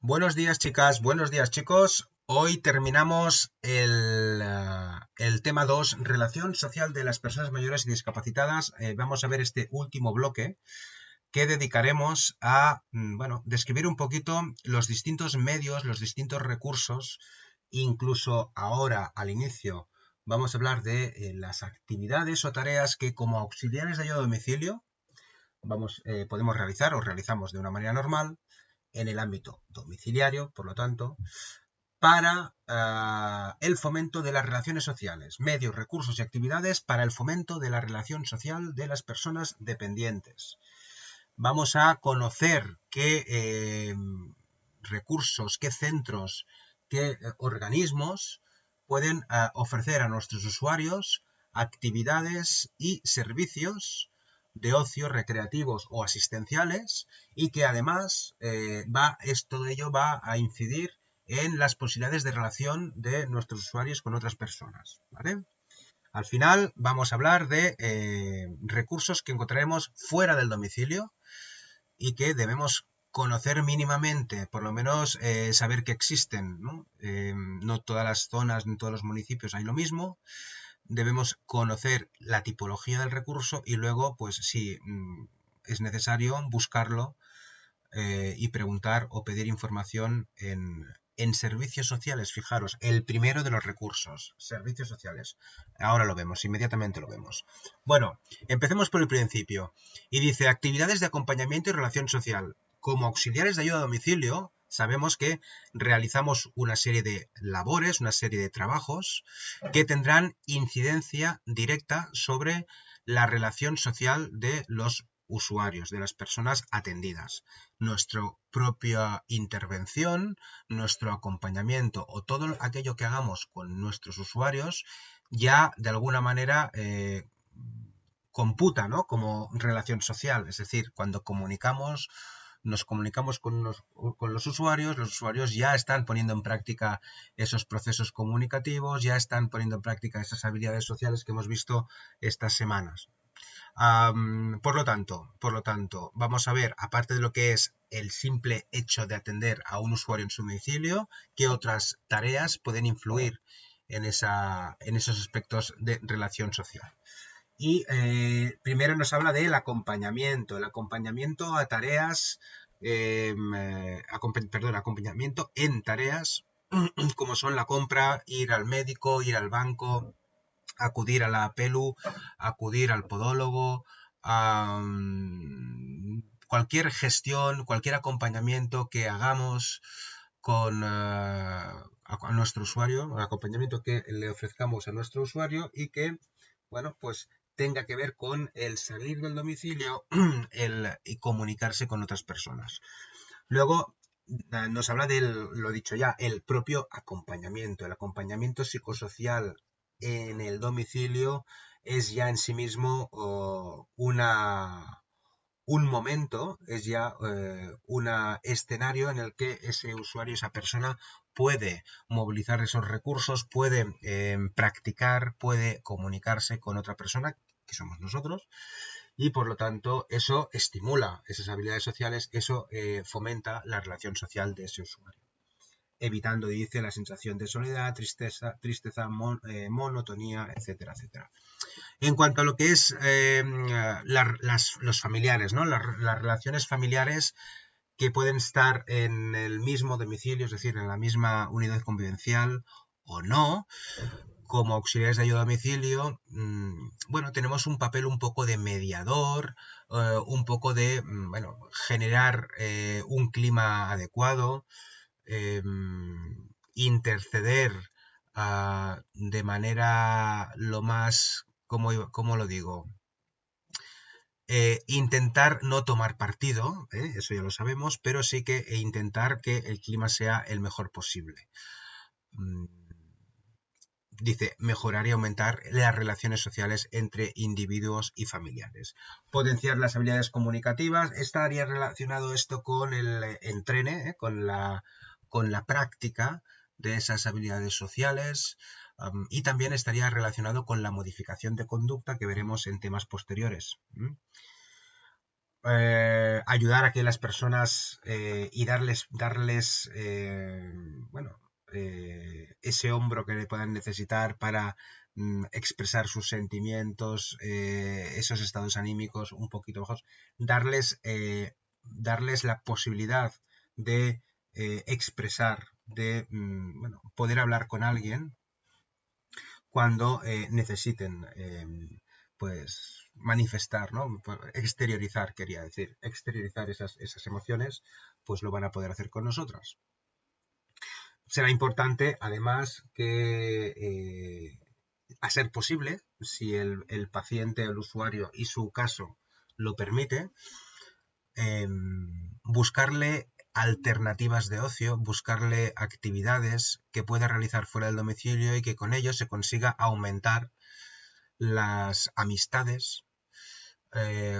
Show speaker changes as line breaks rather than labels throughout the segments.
Buenos días, chicas, buenos días, chicos. Hoy terminamos el tema 2, relación social de las personas mayores y discapacitadas. Vamos a ver este último bloque que dedicaremos a, bueno, describir un poquito los distintos medios, los distintos recursos. Incluso ahora, al inicio, vamos a hablar de las actividades o tareas que como auxiliares de ayuda a domicilio podemos realizar o realizamos de una manera normal en el ámbito domiciliario, por lo tanto, para el fomento de las relaciones sociales, medios, recursos y actividades para el fomento de la relación social de las personas dependientes. Vamos a conocer qué recursos, qué centros, qué organismos pueden ofrecer a nuestros usuarios actividades y servicios de ocio recreativos o asistenciales y que además todo ello va a incidir en las posibilidades de relación de nuestros usuarios con otras personas, ¿vale? Al final vamos a hablar de recursos que encontraremos fuera del domicilio y que debemos conocer mínimamente, por lo menos saber que existen, ¿no? No todas las zonas, ni todos los municipios hay lo mismo. Debemos conocer la tipología del recurso y luego, pues si es necesario, buscarlo y preguntar o pedir información en servicios sociales. Fijaros, el primero de los recursos, servicios sociales. Ahora lo vemos, inmediatamente lo vemos. Bueno, empecemos por el principio. Y dice, actividades de acompañamiento y relación social. Como auxiliares de ayuda a domicilio, sabemos que realizamos una serie de labores, una serie de trabajos que tendrán incidencia directa sobre la relación social de los usuarios, de las personas atendidas. Nuestra propia intervención, nuestro acompañamiento o todo aquello que hagamos con nuestros usuarios ya de alguna manera computa, ¿no? Como relación social. Es decir, cuando nos comunicamos con los usuarios ya están poniendo en práctica esos procesos comunicativos, ya están poniendo en práctica esas habilidades sociales que hemos visto estas semanas. Por lo tanto, vamos a ver, aparte de lo que es el simple hecho de atender a un usuario en su domicilio, qué otras tareas pueden influir en esos aspectos de relación social. Y primero nos habla del acompañamiento, el acompañamiento a tareas, acompañamiento en tareas como son la compra, ir al médico, ir al banco, acudir a la PELU, acudir al podólogo, cualquier gestión, cualquier acompañamiento que hagamos con a nuestro usuario, el acompañamiento que le ofrezcamos a nuestro usuario y que, bueno, pues tenga que ver con el salir del domicilio y comunicarse con otras personas. Luego nos habla del, lo dicho ya, el propio acompañamiento. El acompañamiento psicosocial en el domicilio es ya en sí mismo un momento, es ya un escenario en el que ese usuario, esa persona puede movilizar esos recursos, puede practicar, puede comunicarse con otra persona, que somos nosotros, y por lo tanto eso estimula esas habilidades sociales, eso fomenta la relación social de ese usuario, evitando, dice, la sensación de soledad, tristeza, monotonía, etcétera, etcétera. En cuanto a lo que es los familiares, ¿no? Las relaciones familiares que pueden estar en el mismo domicilio, es decir, en la misma unidad convivencial o no, como auxiliares de ayuda a domicilio, bueno, tenemos un papel un poco de mediador, un poco de, bueno, generar un clima adecuado, interceder de manera lo más, ¿cómo lo digo? Intentar no tomar partido, eso ya lo sabemos, pero sí que intentar que el clima sea el mejor posible. Dice, mejorar y aumentar las relaciones sociales entre individuos y familiares. Potenciar las habilidades comunicativas. Estaría relacionado esto con el entrene, con la práctica de esas habilidades sociales. Y también estaría relacionado con la modificación de conducta que veremos en temas posteriores. ayudar a que las personas y darles bueno, ese hombro que le puedan necesitar para expresar sus sentimientos, esos estados anímicos un poquito bajos, darles la posibilidad de expresar, de bueno, poder hablar con alguien cuando necesiten pues manifestar, ¿no? Exteriorizar, quería decir, exteriorizar esas emociones, pues lo van a poder hacer con nosotros. Será importante, además, que a ser posible, si el paciente, el usuario y su caso lo permite, buscarle alternativas de ocio, buscarle actividades que pueda realizar fuera del domicilio y que con ello se consiga aumentar las amistades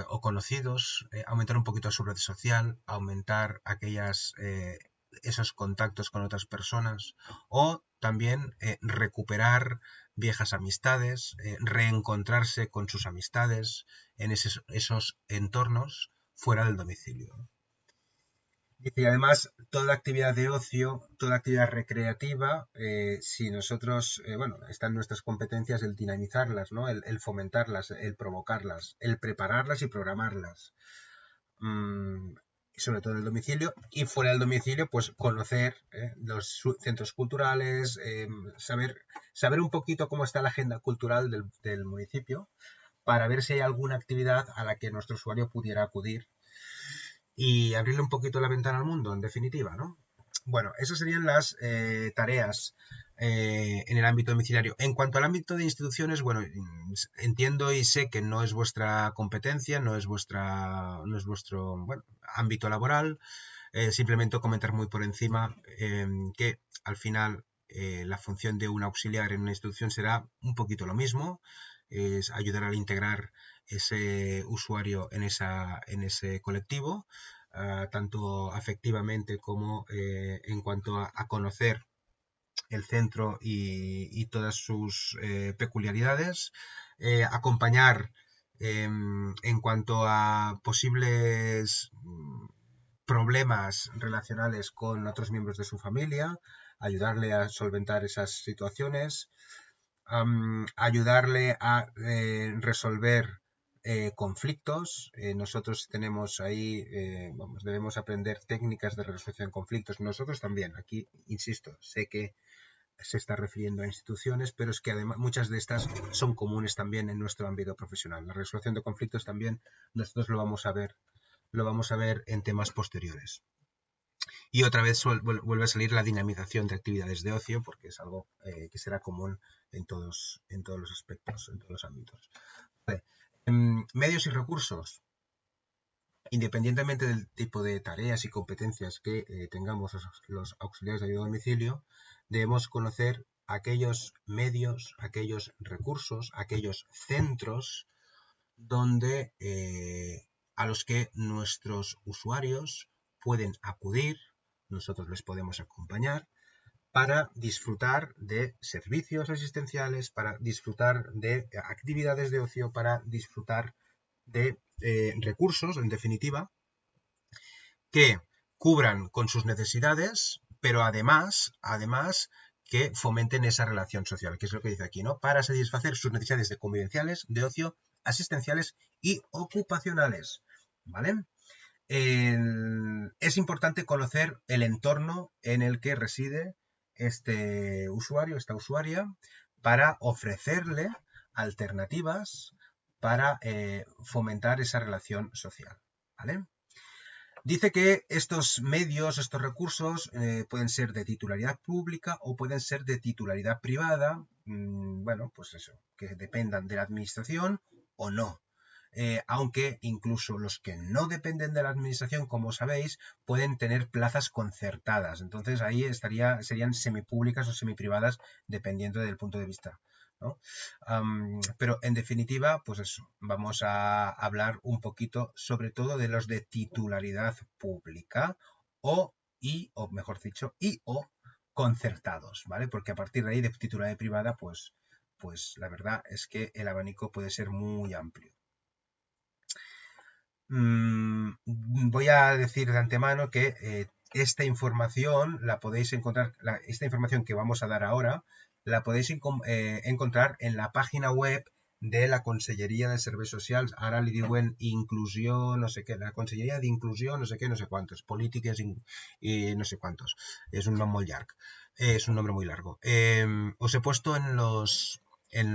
o conocidos, aumentar un poquito su red social, aumentar esos contactos con otras personas o también recuperar viejas amistades, reencontrarse con sus amistades en esos entornos fuera del domicilio. Y además, toda actividad de ocio, toda actividad recreativa, si nosotros, bueno, está en nuestras competencias el dinamizarlas, ¿no? El fomentarlas, el provocarlas, el prepararlas y programarlas. Sobre todo en el domicilio y fuera del domicilio, pues conocer los centros culturales, saber un poquito cómo está la agenda cultural del municipio para ver si hay alguna actividad a la que nuestro usuario pudiera acudir y abrirle un poquito la ventana al mundo, en definitiva, ¿no? Bueno, esas serían las tareas en el ámbito domiciliario. En cuanto al ámbito de instituciones, bueno, entiendo y sé que no es vuestra competencia, no es vuestro bueno, ámbito laboral. Simplemente comentar muy por encima que al final la función de un auxiliar en una institución será un poquito lo mismo, es ayudar a integrar ese usuario en ese colectivo, tanto afectivamente como en cuanto a conocer el centro y todas sus peculiaridades, acompañar en cuanto a posibles problemas relacionales con otros miembros de su familia, ayudarle a solventar esas situaciones, ayudarle a resolver conflictos. Nosotros tenemos ahí, debemos aprender técnicas de resolución de conflictos. Nosotros también, aquí insisto, sé que se está refiriendo a instituciones, pero es que además muchas de estas son comunes también en nuestro ámbito profesional. La resolución de conflictos también nosotros lo vamos a ver en temas posteriores. Y otra vez vuelve a salir la dinamización de actividades de ocio, porque es algo que será común en todos los aspectos, en todos los ámbitos. Vale. Medios y recursos. Independientemente del tipo de tareas y competencias que tengamos los auxiliares de ayuda a domicilio, debemos conocer aquellos medios, aquellos recursos, aquellos centros donde a los que nuestros usuarios pueden acudir, nosotros les podemos acompañar para disfrutar de servicios asistenciales, para disfrutar de actividades de ocio, para disfrutar de recursos, en definitiva, que cubran con sus necesidades, pero además que fomenten esa relación social, que es lo que dice aquí, ¿no? Para satisfacer sus necesidades de convivenciales, de ocio, asistenciales y ocupacionales, ¿vale? Es importante conocer el entorno en el que reside este usuario, esta usuaria, para ofrecerle alternativas para fomentar esa relación social, ¿vale? Dice que estos medios, estos recursos, pueden ser de titularidad pública o pueden ser de titularidad privada, bueno, pues eso, que dependan de la administración o no. Aunque incluso los que no dependen de la administración, como sabéis, pueden tener plazas concertadas. Entonces ahí serían semipúblicas o semiprivadas, dependiendo del punto de vista, ¿no? Pero en definitiva, pues eso, vamos a hablar un poquito sobre todo de los de titularidad pública o mejor dicho, o concertados, ¿vale? Porque a partir de ahí de titularidad privada, pues la verdad es que el abanico puede ser muy amplio. Voy a decir de antemano que esta información la podéis encontrar, esta información que vamos a dar ahora, la podéis encontrar en la página web de la Conselleria de Serveis Socials. Ara li diuen inclusió, no sé qué, la Conselleria de Inclusió, no sé qué, no sé cuántos, polítiques y no sé cuántos. Es un nombre muy largo. Es un nombre muy largo. Os he puesto en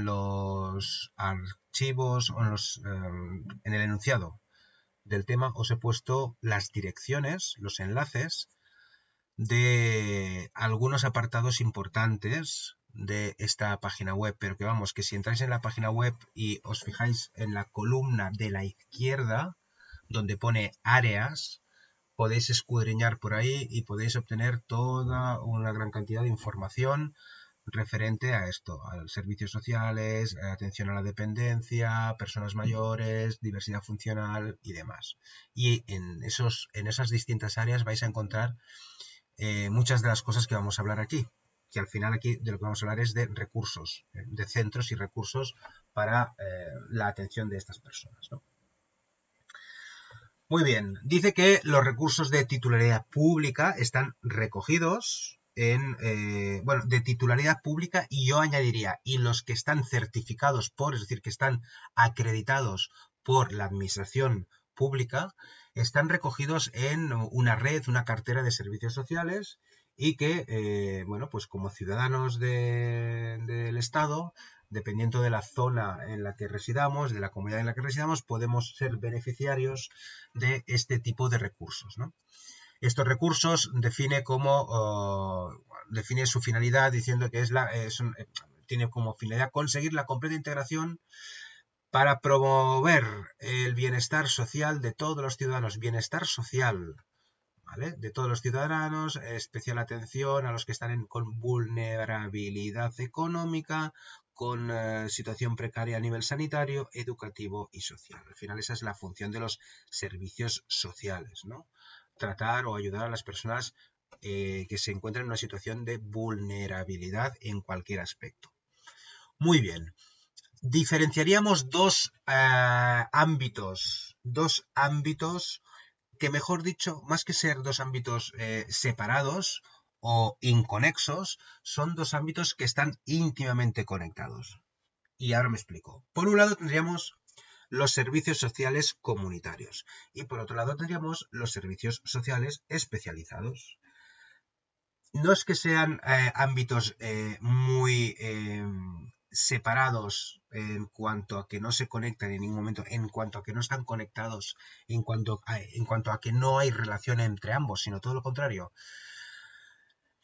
los archivos o en el enunciado del tema, os he puesto las direcciones, los enlaces de algunos apartados importantes de esta página web, pero que vamos, que si entráis en la página web y os fijáis en la columna de la izquierda, donde pone áreas, podéis escudriñar por ahí y podéis obtener toda una gran cantidad de información referente a esto, a servicios sociales, atención a la dependencia, personas mayores, diversidad funcional y demás. Y en esas distintas áreas vais a encontrar muchas de las cosas que vamos a hablar aquí, que al final aquí de lo que vamos a hablar es de recursos, de centros y recursos para la atención de estas personas, ¿no? Muy bien, dice que los recursos de titularidad pública están recogidos bueno, de titularidad pública, y yo añadiría, y los que están certificados por, es decir, que están acreditados por la administración pública, están recogidos en una red, una cartera de servicios sociales, y que, bueno, pues como ciudadanos del Estado, dependiendo de la zona en la que residamos, de la comunidad en la que residamos, podemos ser beneficiarios de este tipo de recursos, ¿no? Estos recursos define su finalidad diciendo que tiene como finalidad conseguir la completa integración para promover el bienestar social de todos los ciudadanos, bienestar social, ¿vale? De todos los ciudadanos, especial atención a los que están con vulnerabilidad económica, con situación precaria a nivel sanitario, educativo y social. Al final esa es la función de los servicios sociales, ¿no? Tratar o ayudar a las personas que se encuentran en una situación de vulnerabilidad en cualquier aspecto. Muy bien. Diferenciaríamos dos ámbitos que, mejor dicho, más que ser dos ámbitos separados o inconexos, son dos ámbitos que están íntimamente conectados. Y ahora me explico. Por un lado tendríamos los servicios sociales comunitarios y por otro lado tendríamos los servicios sociales especializados. No es que sean ámbitos muy separados en cuanto a que no se conectan en ningún momento, en cuanto a que no están conectados, en cuanto a que no hay relación entre ambos, sino todo lo contrario.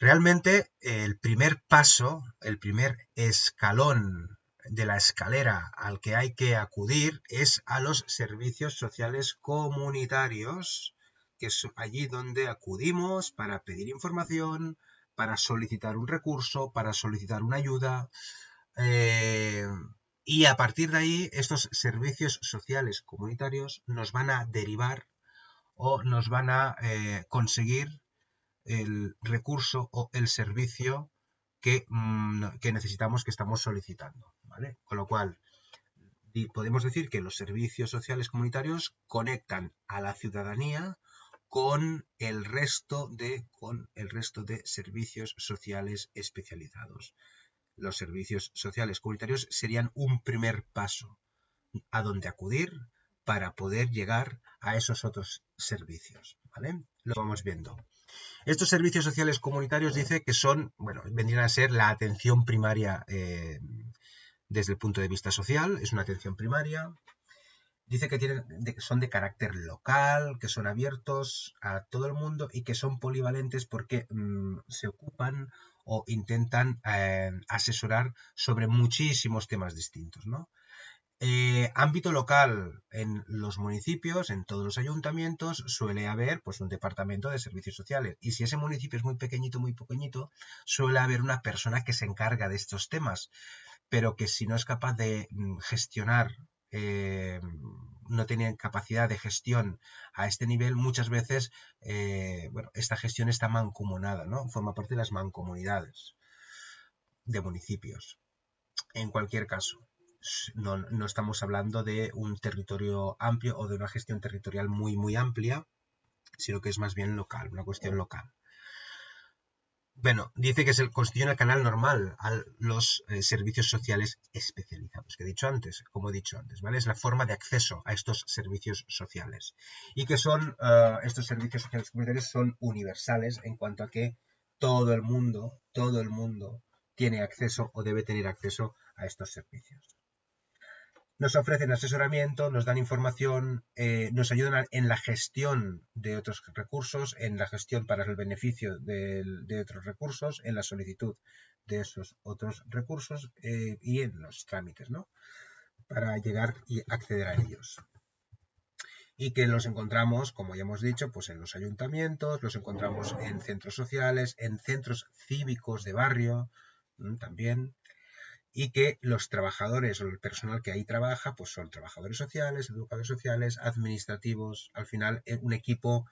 Realmente el primer paso, el primer escalón de la escalera al que hay que acudir es a los servicios sociales comunitarios, que es allí donde acudimos para pedir información, para solicitar un recurso, para solicitar una ayuda, y a partir de ahí estos servicios sociales comunitarios nos van a derivar o nos van a conseguir el recurso o el servicio que necesitamos, que estamos solicitando, ¿vale? Con lo cual, podemos decir que los servicios sociales comunitarios conectan a la ciudadanía con el resto de servicios sociales especializados. Los servicios sociales comunitarios serían un primer paso a donde acudir para poder llegar a esos otros servicios, ¿vale? Lo vamos viendo. Estos servicios sociales comunitarios dice que son, bueno, vendrían a ser la atención primaria desde el punto de vista social, es una atención primaria. Dice que son de carácter local, que son abiertos a todo el mundo y que son polivalentes porque se ocupan o intentan asesorar sobre muchísimos temas distintos, ¿no? Ámbito local, en los municipios, en todos los ayuntamientos, suele haber pues un departamento de servicios sociales. Y si ese municipio es muy pequeñito, suele haber una persona que se encarga de estos temas, pero que si no es capaz de gestionar, no tiene capacidad de gestión a este nivel, muchas veces, bueno, esta gestión está mancomunada, ¿no? Forma parte de las mancomunidades de municipios. En cualquier caso, no estamos hablando de un territorio amplio o de una gestión territorial muy amplia, sino que es más bien local, una cuestión local. Bueno, dice que se constituye el canal normal a los servicios sociales especializados, que he dicho antes, como he dicho antes, ¿vale? Es la forma de acceso a estos servicios sociales. Y que son, estos servicios sociales comunitarios son universales en cuanto a que todo el mundo tiene acceso o debe tener acceso a estos servicios. Nos ofrecen asesoramiento, nos dan información, nos ayudan en la gestión de otros recursos, en la gestión para el beneficio de otros recursos, en la solicitud de esos otros recursos y en los trámites, ¿no? Para llegar y acceder a ellos. Y que los encontramos, como ya hemos dicho, pues en los ayuntamientos, los encontramos en centros sociales, en centros cívicos de barrio, también. Y que los trabajadores o el personal que ahí trabaja, pues son trabajadores sociales, educadores sociales, administrativos, al final un equipo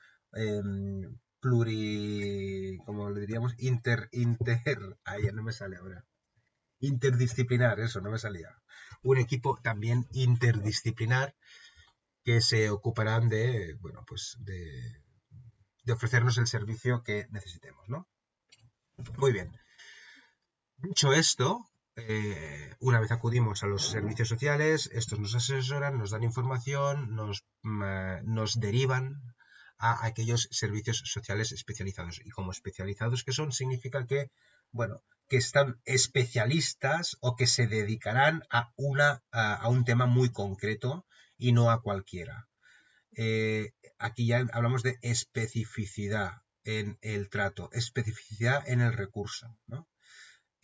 como le diríamos, ya no me sale ahora, interdisciplinar, eso no me salía, un equipo también interdisciplinar que se ocuparán de, bueno, pues de ofrecernos el servicio que necesitemos, ¿no? Muy bien. Dicho esto, una vez acudimos a los servicios sociales, estos nos asesoran, nos dan información, nos derivan a aquellos servicios sociales especializados. Y como especializados que son, significa que, bueno, que están especialistas o que se dedicarán a un tema muy concreto y no a cualquiera. Aquí ya hablamos de especificidad en el trato, especificidad en el recurso, ¿no?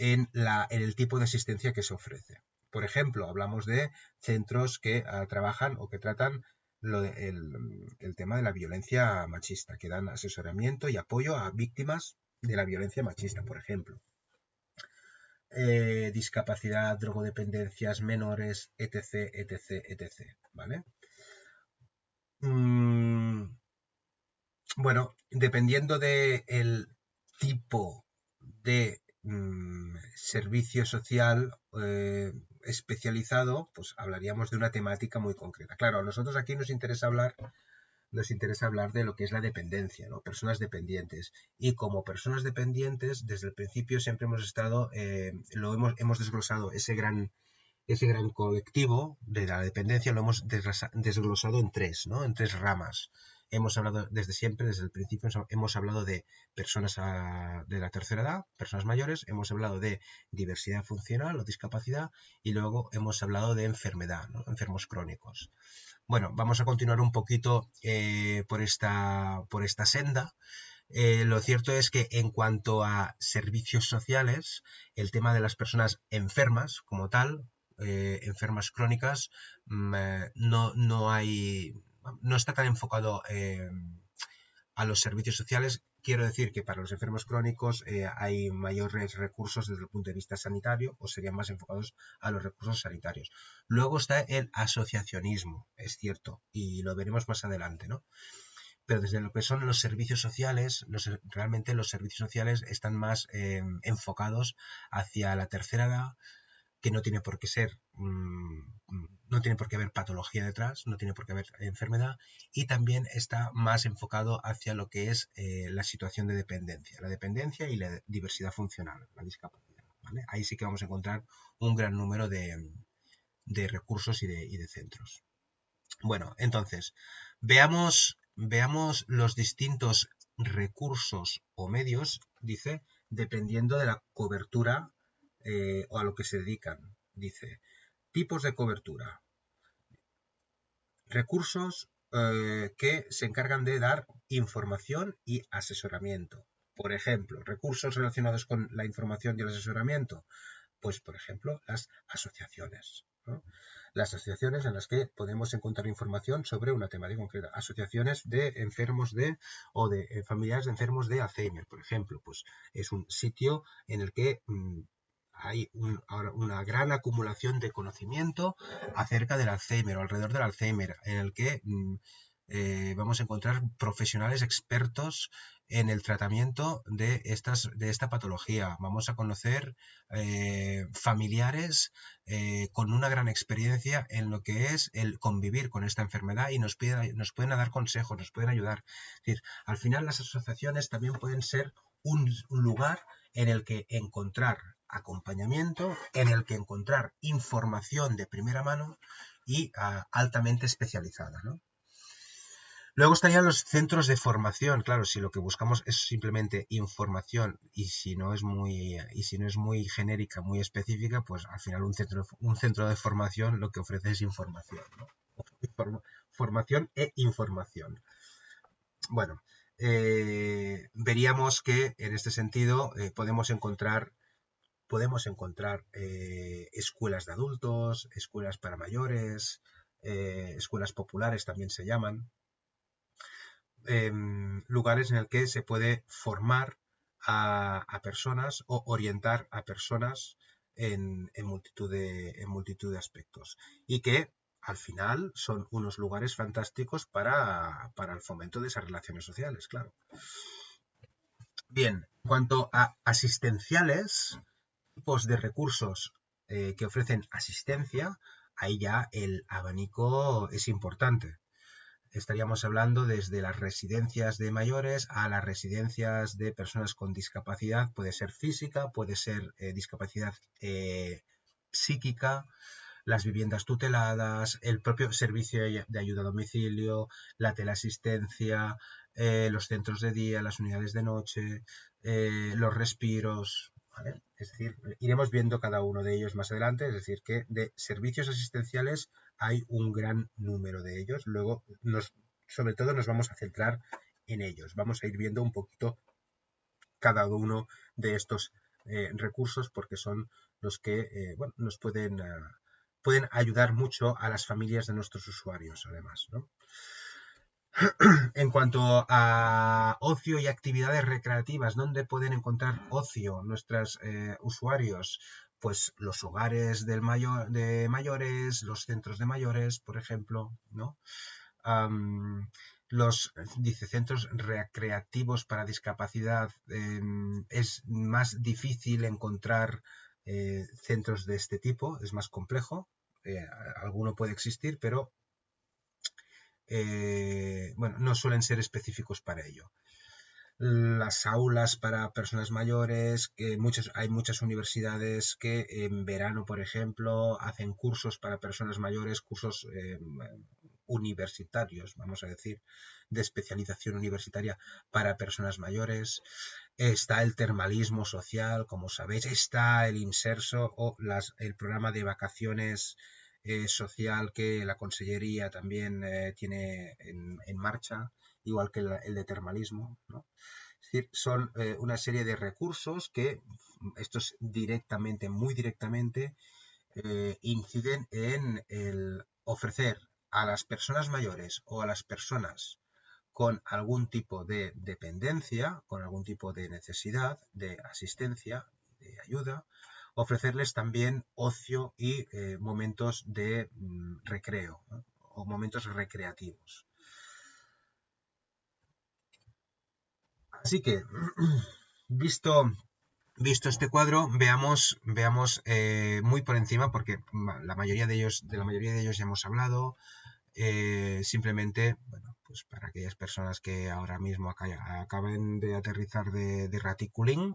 En el tipo de asistencia que se ofrece. Por ejemplo, hablamos de centros que trabajan o que tratan el tema de la violencia machista, que dan asesoramiento y apoyo a víctimas de la violencia machista, por ejemplo. Discapacidad, drogodependencias, menores, etc, etc, etc. ¿Vale? Bueno, dependiendo del tipo de servicio social especializado, pues hablaríamos de una temática muy concreta. Claro, a nosotros aquí nos interesa hablar de lo que es la dependencia, ¿no? Personas dependientes. Y como personas dependientes, desde el principio siempre hemos estado, hemos desglosado ese gran colectivo de la dependencia, lo hemos desglosado en tres, ¿no? En tres ramas. Hemos hablado desde siempre, desde el principio, hemos hablado de personas de la tercera edad, personas mayores, hemos hablado de diversidad funcional o discapacidad y luego hemos hablado de enfermedad, ¿no? Enfermos crónicos. Bueno, vamos a continuar un poquito por esta senda. Lo cierto es que en cuanto a servicios sociales, el tema de las personas enfermas como tal, enfermas crónicas, no está tan enfocado a los servicios sociales. Quiero decir que para los enfermos crónicos hay mayores recursos desde el punto de vista sanitario o serían más enfocados a los recursos sanitarios. Luego está el asociacionismo, es cierto, y lo veremos más adelante, ¿no? Pero desde lo que son los servicios sociales, realmente los servicios sociales están más enfocados hacia la tercera edad, que no tiene por qué ser, no tiene por qué haber patología detrás, no tiene por qué haber enfermedad, y también está más enfocado hacia lo que es la situación de dependencia, la dependencia y la diversidad funcional, la discapacidad, ¿vale? Ahí sí que vamos a encontrar un gran número de recursos y de centros. Bueno, entonces, veamos los distintos recursos o medios, dice, dependiendo de la cobertura o a lo que se dedican. Dice, tipos de cobertura. Recursos que se encargan de dar información y asesoramiento. Por ejemplo, recursos relacionados con la información y el asesoramiento. Pues, por ejemplo, las asociaciones, ¿no? Las asociaciones en las que podemos encontrar información sobre una temática concreta. Asociaciones de enfermos o de familiares de enfermos de Alzheimer, por ejemplo. Pues es un sitio en el que hay una gran acumulación de conocimiento acerca del Alzheimer o alrededor del Alzheimer, en el que vamos a encontrar profesionales expertos en el tratamiento de esta patología. Vamos a conocer familiares con una gran experiencia en lo que es el convivir con esta enfermedad y nos pueden dar consejos, nos pueden ayudar. Es decir, al final las asociaciones también pueden ser un lugar en el que encontrar acompañamiento, en el que encontrar información de primera mano y altamente especializada, ¿no? Luego estarían los centros de formación. Claro, si lo que buscamos es simplemente información y si no es muy genérica, muy específica, pues al final un centro de formación lo que ofrece es información, ¿no? Formación e información. Bueno, veríamos que en este sentido podemos encontrar escuelas de adultos, escuelas para mayores, escuelas populares también se llaman, lugares en el que se puede formar a personas o orientar a personas en multitud de aspectos y que al final son unos lugares fantásticos para el fomento de esas relaciones sociales, claro. Bien, en cuanto a asistenciales, tipos de recursos que ofrecen asistencia, ahí ya el abanico es importante. Estaríamos hablando desde las residencias de mayores a las residencias de personas con discapacidad. Puede ser física, puede ser discapacidad psíquica, las viviendas tuteladas, el propio servicio de ayuda a domicilio, la teleasistencia, los centros de día, las unidades de noche, los respiros, ¿vale? Es decir, iremos viendo cada uno de ellos más adelante, es decir, que de servicios asistenciales hay un gran número de ellos. Luego, sobre todo, nos vamos a centrar en ellos. Vamos a ir viendo un poquito cada uno de estos recursos porque son los que nos pueden ayudar mucho a las familias de nuestros usuarios, además, ¿no? En cuanto a ocio y actividades recreativas, ¿dónde pueden encontrar ocio nuestros usuarios? Pues los hogares de mayores, los centros de mayores, por ejemplo, ¿no? Los centros recreativos para discapacidad, es más difícil encontrar centros de este tipo, es más complejo. Alguno puede existir, pero no suelen ser específicos para ello. Las aulas para personas mayores, que hay muchas universidades que en verano, por ejemplo, hacen cursos para personas mayores, cursos universitarios, vamos a decir, de especialización universitaria para personas mayores. Está el termalismo social, como sabéis, está el Inserso o el programa de vacaciones social que la Consellería también tiene en marcha, igual que el de termalismo, ¿no? Es decir, son una serie de recursos que estos muy directamente, inciden en el ofrecer a las personas mayores o a las personas con algún tipo de dependencia, con algún tipo de necesidad de asistencia, de ayuda, ofrecerles también ocio y momentos de recreo, ¿no? O momentos recreativos. Así que, visto este cuadro, veamos muy por encima, porque de la mayoría de ellos ya hemos hablado. Simplemente, bueno, pues para aquellas personas que ahora mismo acaben de aterrizar de Raticulín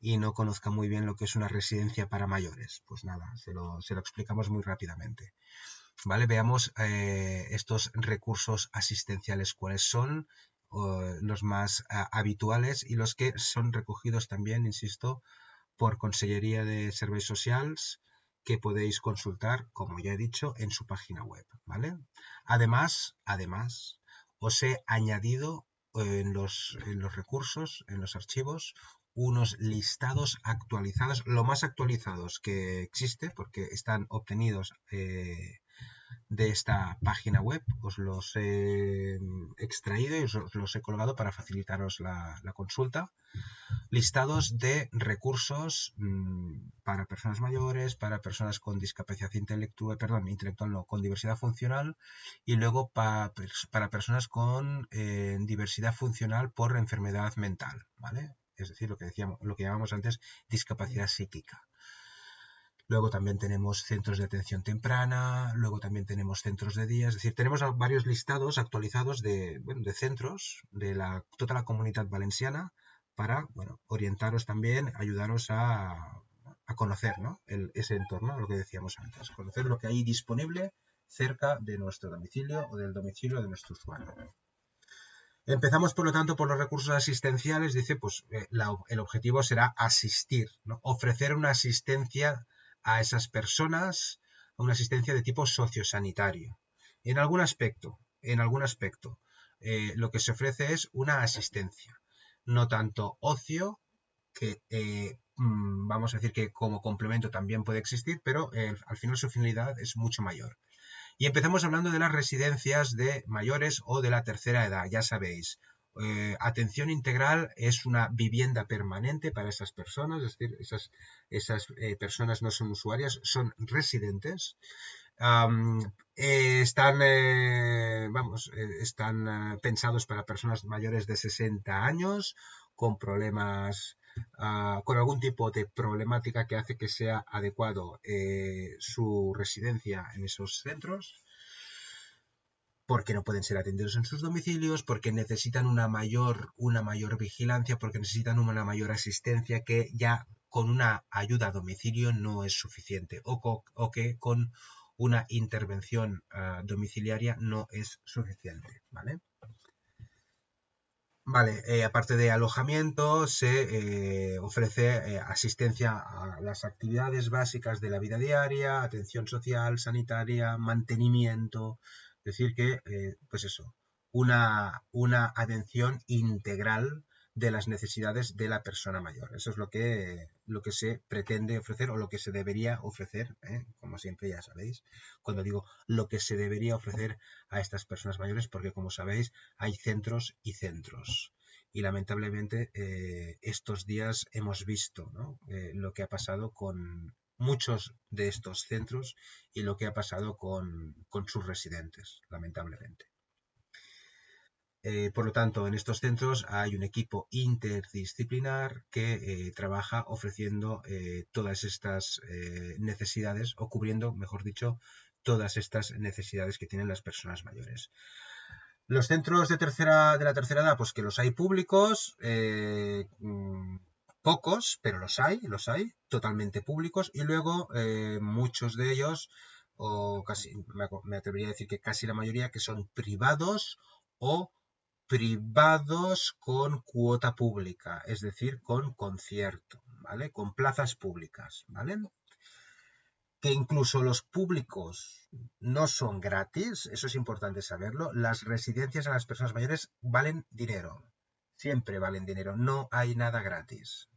y no conozcan muy bien lo que es una residencia para mayores, pues nada, se lo explicamos muy rápidamente. ¿Vale? Veamos estos recursos asistenciales, cuáles son los más habituales y los que son recogidos también, insisto, por Consellería de Serveis Socials, que podéis consultar, como ya he dicho, en su página web, ¿vale? Además, os he añadido en los recursos, en los archivos, unos listados actualizados, lo más actualizados que existe, porque están obtenidos de esta página web. Os los he extraído y os los he colgado para facilitaros la consulta. listados de recursos para personas mayores, para personas con discapacidad intelectual, perdón, intelectual no, con diversidad funcional, y luego para personas con diversidad funcional por enfermedad mental, ¿vale? Es decir, lo que decíamos, lo que llamamos antes discapacidad psíquica. Luego también tenemos centros de atención temprana, luego también tenemos centros de día, es decir, tenemos varios listados actualizados de centros de toda la comunidad valenciana para, bueno, orientaros también, ayudaros a conocer, ¿no? ese entorno, lo que decíamos antes, conocer lo que hay disponible cerca de nuestro domicilio o del domicilio de nuestro usuario. Empezamos, por lo tanto, por los recursos asistenciales. Dice, pues el objetivo será asistir, ¿no? Ofrecer una asistencia a esas personas, una asistencia de tipo sociosanitario. En algún aspecto, lo que se ofrece es una asistencia, no tanto ocio, que vamos a decir que como complemento también puede existir, pero al final su finalidad es mucho mayor. Y empezamos hablando de las residencias de mayores o de la tercera edad, ya sabéis. Atención integral es una vivienda permanente para esas personas, es decir, esas personas no son usuarias, son residentes. Están pensados para personas mayores de 60 años con problemas, con algún tipo de problemática que hace que sea adecuado su residencia en esos centros, porque no pueden ser atendidos en sus domicilios, porque necesitan una mayor vigilancia, porque necesitan una mayor asistencia que ya con una ayuda a domicilio no es suficiente, o que con una intervención domiciliaria no es suficiente, ¿vale? Vale, aparte de alojamiento, se ofrece asistencia a las actividades básicas de la vida diaria, atención social, sanitaria, mantenimiento. Es decir que, pues eso, una atención integral de las necesidades de la persona mayor. Eso es lo que se pretende ofrecer o lo que se debería ofrecer, como siempre ya sabéis, cuando digo lo que se debería ofrecer a estas personas mayores, porque como sabéis, hay centros y centros. Y lamentablemente estos días hemos visto, ¿no? Lo que ha pasado con muchos de estos centros y lo que ha pasado con sus residentes, lamentablemente. Por lo tanto, en estos centros hay un equipo interdisciplinar que trabaja ofreciendo todas estas necesidades, o cubriendo, mejor dicho, todas estas necesidades que tienen las personas mayores. Los centros de la tercera edad, pues que los hay públicos, pocos, pero los hay, totalmente públicos, y luego muchos de ellos, o casi, me atrevería a decir que casi la mayoría, que son privados o privados con cuota pública, es decir, con concierto, ¿vale? Con plazas públicas, ¿vale? Que incluso los públicos no son gratis, eso es importante saberlo. Las residencias a las personas mayores valen dinero, siempre valen dinero, no hay nada gratis,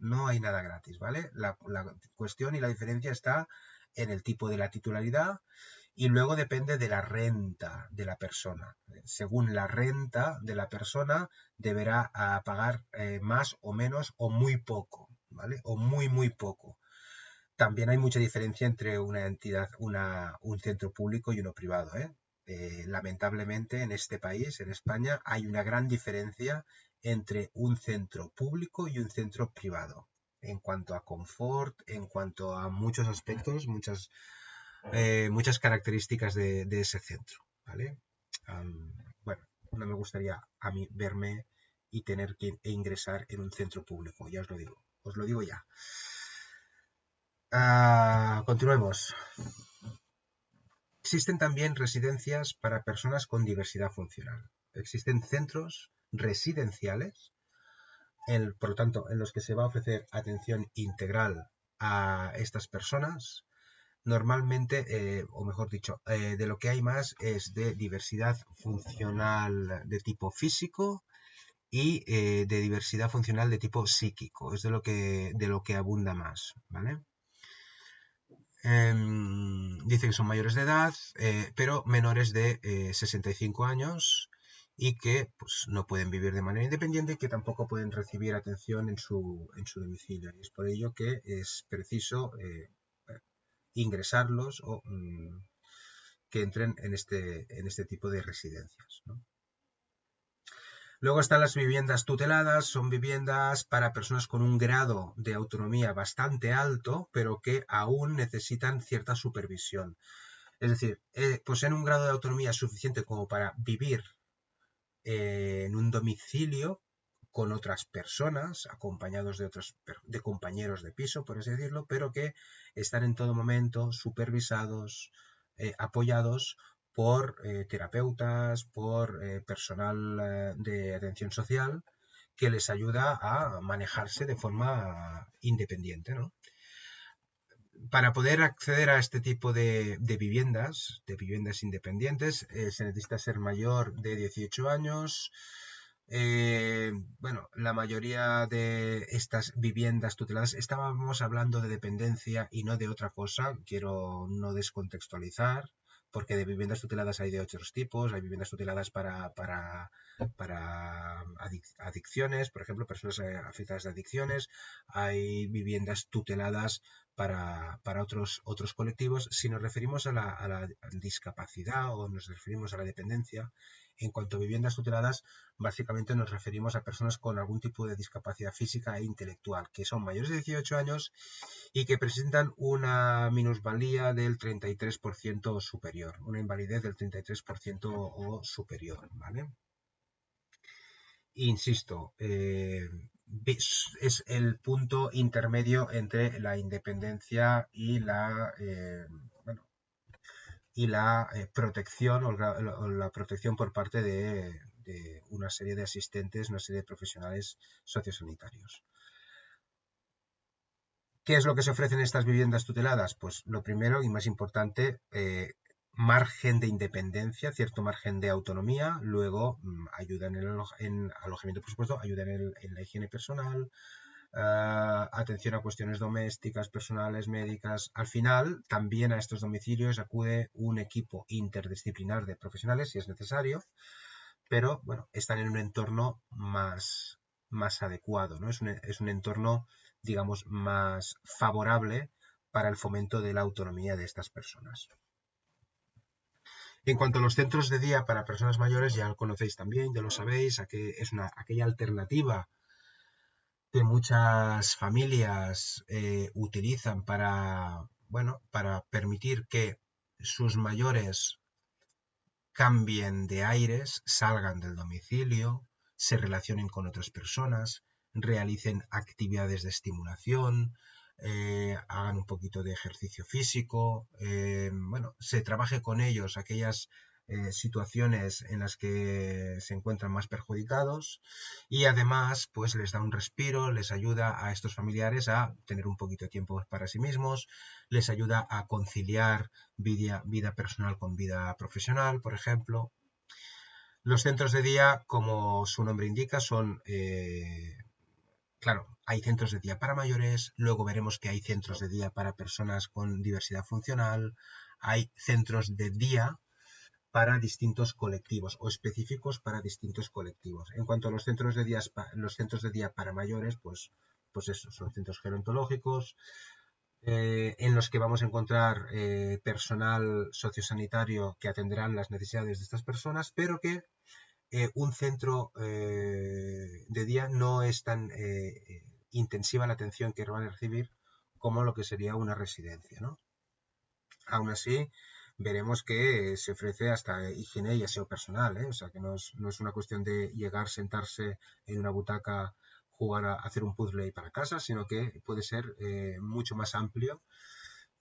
¿vale? La cuestión y la diferencia está en el tipo de la titularidad y luego depende de la renta de la persona. Según la renta de la persona deberá pagar más o menos o muy poco, ¿vale? O muy poco. También hay mucha diferencia entre una entidad, un centro público y uno privado, ¿eh? Lamentablemente en este país, en España, hay una gran diferencia entre un centro público y un centro privado, en cuanto a confort, en cuanto a muchos aspectos, muchas características de ese centro, ¿vale? Bueno, no me gustaría a mí verme y tener que ingresar en un centro público, ya os lo digo ya. Continuemos. Existen también residencias para personas con diversidad funcional. Existen centros residenciales, por lo tanto, en los que se va a ofrecer atención integral a estas personas. Normalmente, o mejor dicho, de lo que hay más es de diversidad funcional de tipo físico y de diversidad funcional de tipo psíquico. Es de lo que abunda más, ¿vale? Dice que son mayores de edad, pero menores de 65 años, y que pues, no pueden vivir de manera independiente y que tampoco pueden recibir atención en su domicilio. Y es por ello que es preciso ingresarlos o que entren en este tipo de residencias, ¿no? Luego están las viviendas tuteladas, son viviendas para personas con un grado de autonomía bastante alto, pero que aún necesitan cierta supervisión. Es decir, poseen un grado de autonomía suficiente como para vivir en un domicilio con otras personas, acompañados de compañeros de piso, por así decirlo, pero que están en todo momento supervisados, apoyados por terapeutas, por personal de atención social, que les ayuda a manejarse de forma independiente, ¿no? Para poder acceder a este tipo de viviendas independientes, se necesita ser mayor de 18 años. Bueno, la mayoría de estas viviendas tuteladas, estábamos hablando de dependencia y no de otra cosa, quiero no descontextualizar, porque de viviendas tuteladas hay de otros tipos, hay viviendas tuteladas para adicciones, por ejemplo, personas afectadas de adicciones, hay viviendas tuteladas para otros colectivos. Si nos referimos a la discapacidad o nos referimos a la dependencia, en cuanto a viviendas tuteladas, básicamente nos referimos a personas con algún tipo de discapacidad física e intelectual, que son mayores de 18 años y que presentan una minusvalía del 33% superior, una invalidez del 33% o superior, ¿vale? Insisto, es el punto intermedio entre la independencia y bueno, protección o la protección por parte de una serie de asistentes, una serie de profesionales sociosanitarios. ¿Qué es lo que se ofrece en estas viviendas tuteladas? Pues lo primero y más importante, margen de independencia, cierto margen de autonomía, luego ayuda en alojamiento, por supuesto, ayuda en la higiene personal, atención a cuestiones domésticas, personales, médicas. Al final, también a estos domicilios acude un equipo interdisciplinar de profesionales, si es necesario, pero bueno, están en un entorno más adecuado, ¿no? Es un entorno, digamos, más favorable para el fomento de la autonomía de estas personas. En cuanto a los centros de día para personas mayores, ya lo conocéis también, ya lo sabéis, es aquella alternativa que muchas familias utilizan bueno, para permitir que sus mayores cambien de aires, salgan del domicilio, se relacionen con otras personas, realicen actividades de estimulación, hagan un poquito de ejercicio físico, bueno, se trabaje con ellos aquellas situaciones en las que se encuentran más perjudicados y además pues les da un respiro, les ayuda a estos familiares a tener un poquito de tiempo para sí mismos, les ayuda a conciliar vida personal con vida profesional, por ejemplo. Los centros de día, como su nombre indica, son claro, hay centros de día para mayores, luego veremos que hay centros de día para personas con diversidad funcional, hay centros de día para distintos colectivos o específicos para distintos colectivos. En cuanto a los centros de día para mayores, pues eso, son centros gerontológicos en los que vamos a encontrar personal sociosanitario que atenderán las necesidades de estas personas, pero que un centro de día no es tan intensiva la atención que van a recibir como lo que sería una residencia, ¿no? Aún así, veremos que se ofrece hasta higiene y aseo personal, ¿eh? O sea, que no es una cuestión de llegar, sentarse en una butaca, jugar a hacer un puzzle y para casa, sino que puede ser mucho más amplio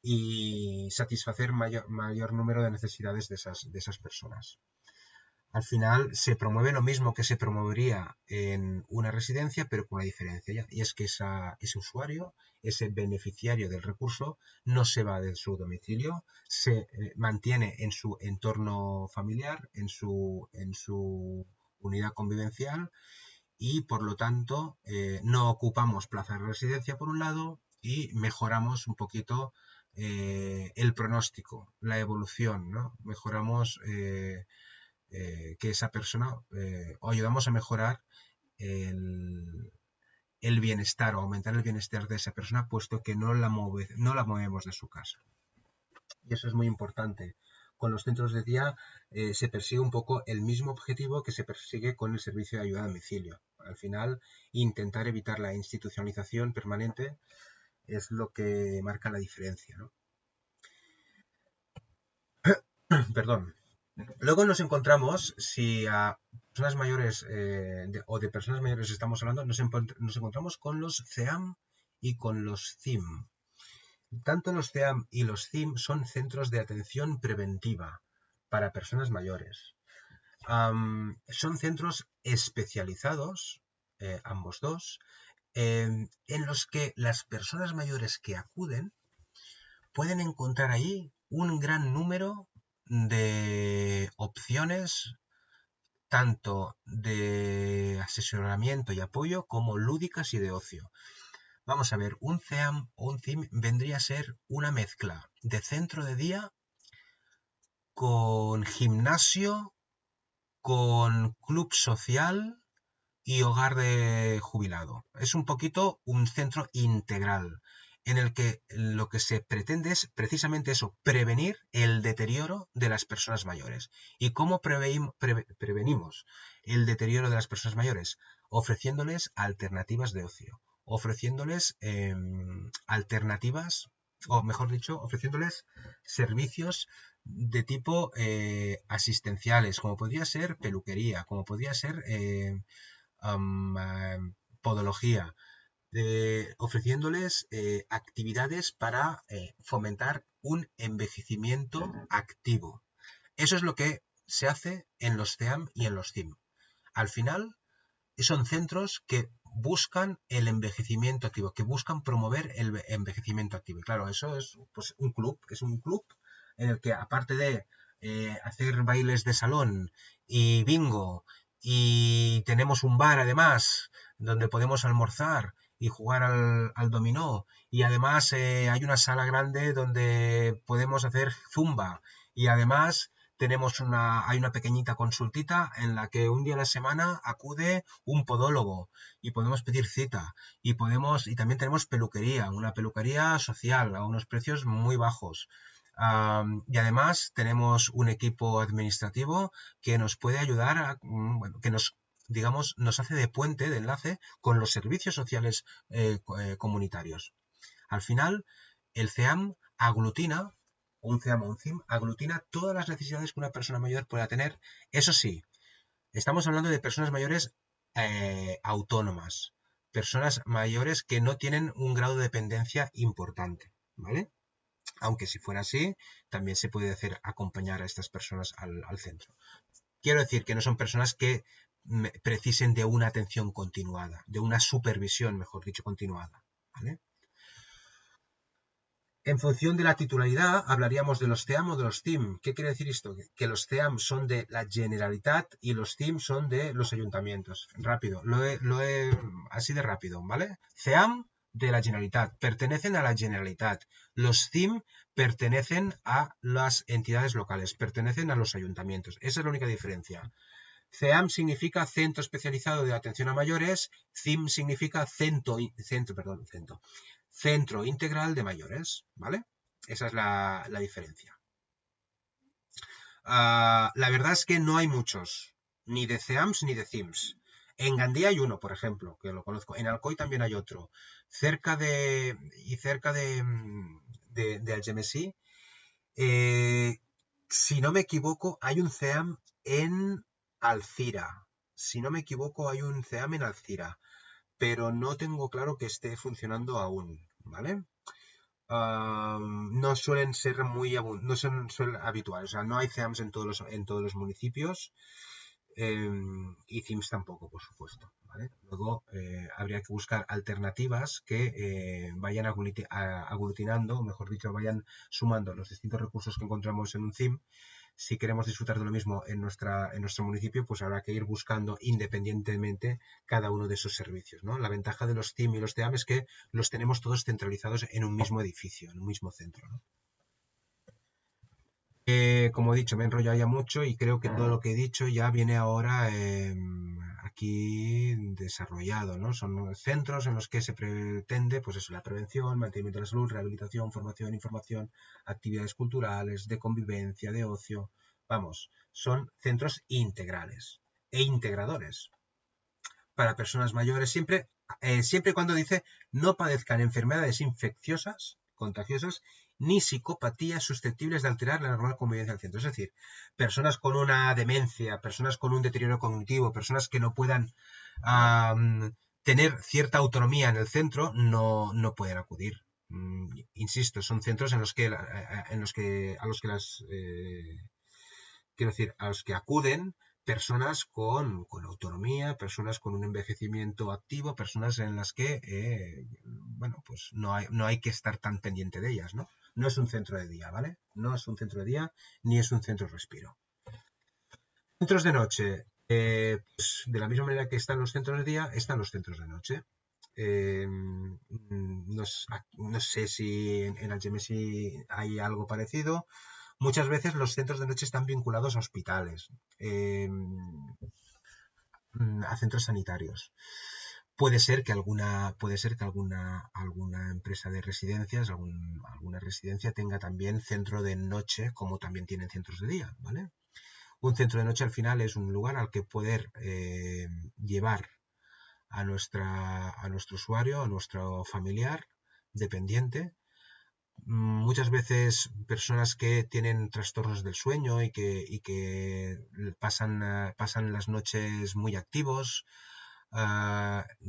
y satisfacer mayor número de necesidades de esas personas. Al final se promueve lo mismo que se promovería en una residencia, pero con una diferencia, y es que ese usuario, ese beneficiario del recurso, no se va de su domicilio, se mantiene en su entorno familiar, en su unidad convivencial, y por lo tanto no ocupamos plaza de residencia por un lado y mejoramos un poquito el pronóstico, la evolución, ¿no? Mejoramos que esa persona o ayudamos a mejorar el bienestar o aumentar el bienestar de esa persona, puesto que no la movemos de su casa. Y eso es muy importante. Con los centros de día se persigue un poco el mismo objetivo que se persigue con el servicio de ayuda a domicilio. Al final, intentar evitar la institucionalización permanente es lo que marca la diferencia, ¿no? Perdón. Luego nos encontramos, si a personas mayores o de personas mayores estamos hablando, nos encontramos con los CEAM y con los CIM. Tanto los CEAM y los CIM son centros de atención preventiva para personas mayores. Son centros especializados, ambos dos, en los que las personas mayores que acuden pueden encontrar ahí un gran número de opciones, tanto de asesoramiento y apoyo como lúdicas y de ocio. Vamos a ver, un CEAM o un CIM vendría a ser una mezcla de centro de día con gimnasio, con club social y hogar de jubilado. Es un poquito un centro integral en el que lo que se pretende es precisamente eso, prevenir el deterioro de las personas mayores. ¿Y cómo prevenimos el deterioro de las personas mayores? Ofreciéndoles alternativas de ocio, ofreciéndoles alternativas, o mejor dicho, ofreciéndoles servicios de tipo asistenciales, como podría ser peluquería, como podría ser podología, ofreciéndoles actividades para fomentar un envejecimiento activo. Eso es lo que se hace en los CEAM y en los CIM. Al final, son centros que buscan el envejecimiento activo, que buscan promover el envejecimiento activo. Y claro, eso es pues, un club en el que aparte de hacer bailes de salón y bingo, y tenemos un bar además donde podemos almorzar y jugar al dominó, y además hay una sala grande donde podemos hacer zumba, y además hay una pequeñita consultita en la que un día a la semana acude un podólogo y podemos pedir cita y también tenemos peluquería, una peluquería social a unos precios muy bajos. Y además tenemos un equipo administrativo que nos puede ayudar bueno, que nos hace de puente, de enlace con los servicios sociales comunitarios. Al final, el CEAM aglutina, un CEAM o un CIM, aglutina todas las necesidades que una persona mayor pueda tener. Eso sí, estamos hablando de personas mayores autónomas, personas mayores que no tienen un grado de dependencia importante, ¿vale? Aunque si fuera así, también se puede hacer acompañar a estas personas al centro. Quiero decir que no son personas que precisen de una atención continuada, de una supervisión, mejor dicho, continuada, ¿vale? En función de la titularidad, hablaríamos de los CEAM o de los CIM. ¿Qué quiere decir esto? Que los CEAM son de la Generalitat y los CIM son de los ayuntamientos. Rápido, así de rápido, ¿vale? CEAM de la Generalitat, pertenecen a la Generalitat. Los CIM pertenecen a las entidades locales, pertenecen a los ayuntamientos. Esa es la única diferencia. CEAM significa Centro Especializado de Atención a Mayores, CIM significa Centro Integral de Mayores, ¿vale? Esa es la diferencia. La verdad es que no hay muchos, ni de CEAMs ni de CIMs. En Gandía hay uno, por ejemplo, que lo conozco. En Alcoy también hay otro. Cerca de Algemesí, si no me equivoco, hay un CEAM en Alcira. Si no me equivoco, hay un CEAM en Alcira. Pero no tengo claro que esté funcionando aún, ¿vale? No suelen ser no son habituales, o sea, no hay CEAMs en todos los municipios y CIMs tampoco, por supuesto, ¿vale? Luego habría que buscar alternativas que vayan aglutinando, o mejor dicho, vayan sumando los distintos recursos que encontramos en un CIM. Si queremos disfrutar de lo mismo en nuestro municipio, pues habrá que ir buscando independientemente cada uno de esos servicios, ¿no? La ventaja de los CIM y los TEAM es que los tenemos todos centralizados en un mismo edificio, en un mismo centro, ¿no? Como he dicho, me he enrollado ya mucho y creo que todo lo que he dicho ya viene ahora aquí desarrollado, ¿no? Son centros en los que se pretende, pues eso, la prevención, mantenimiento de la salud, rehabilitación, formación, información, actividades culturales, de convivencia, de ocio. Vamos, son centros integrales e integradores para personas mayores, siempre y cuando dice no padezcan enfermedades infecciosas, contagiosas, ni psicopatías susceptibles de alterar la normal convivencia del centro. Es decir, personas con una demencia, personas con un deterioro cognitivo, personas que no puedan tener cierta autonomía en el centro, no pueden acudir. Insisto, son centros en los que a los que las quiero decir, a los que acuden personas con autonomía, personas con un envejecimiento activo, personas en las que, bueno, pues no hay que estar tan pendiente de ellas, ¿no? No es un centro de día, ¿vale? No es un centro de día ni es un centro respiro. Centros de noche. Pues de la misma manera que están los centros de día, están los centros de noche. No sé si en Algemesí hay algo parecido. Muchas veces los centros de noche están vinculados a hospitales, a centros sanitarios. Alguna empresa de residencias, alguna residencia tenga también centro de noche, como también tienen centros de día, ¿vale? Un centro de noche al final es un lugar al que poder llevar a nuestro usuario, a nuestro familiar dependiente, muchas veces personas que tienen trastornos del sueño y que pasan las noches muy activos,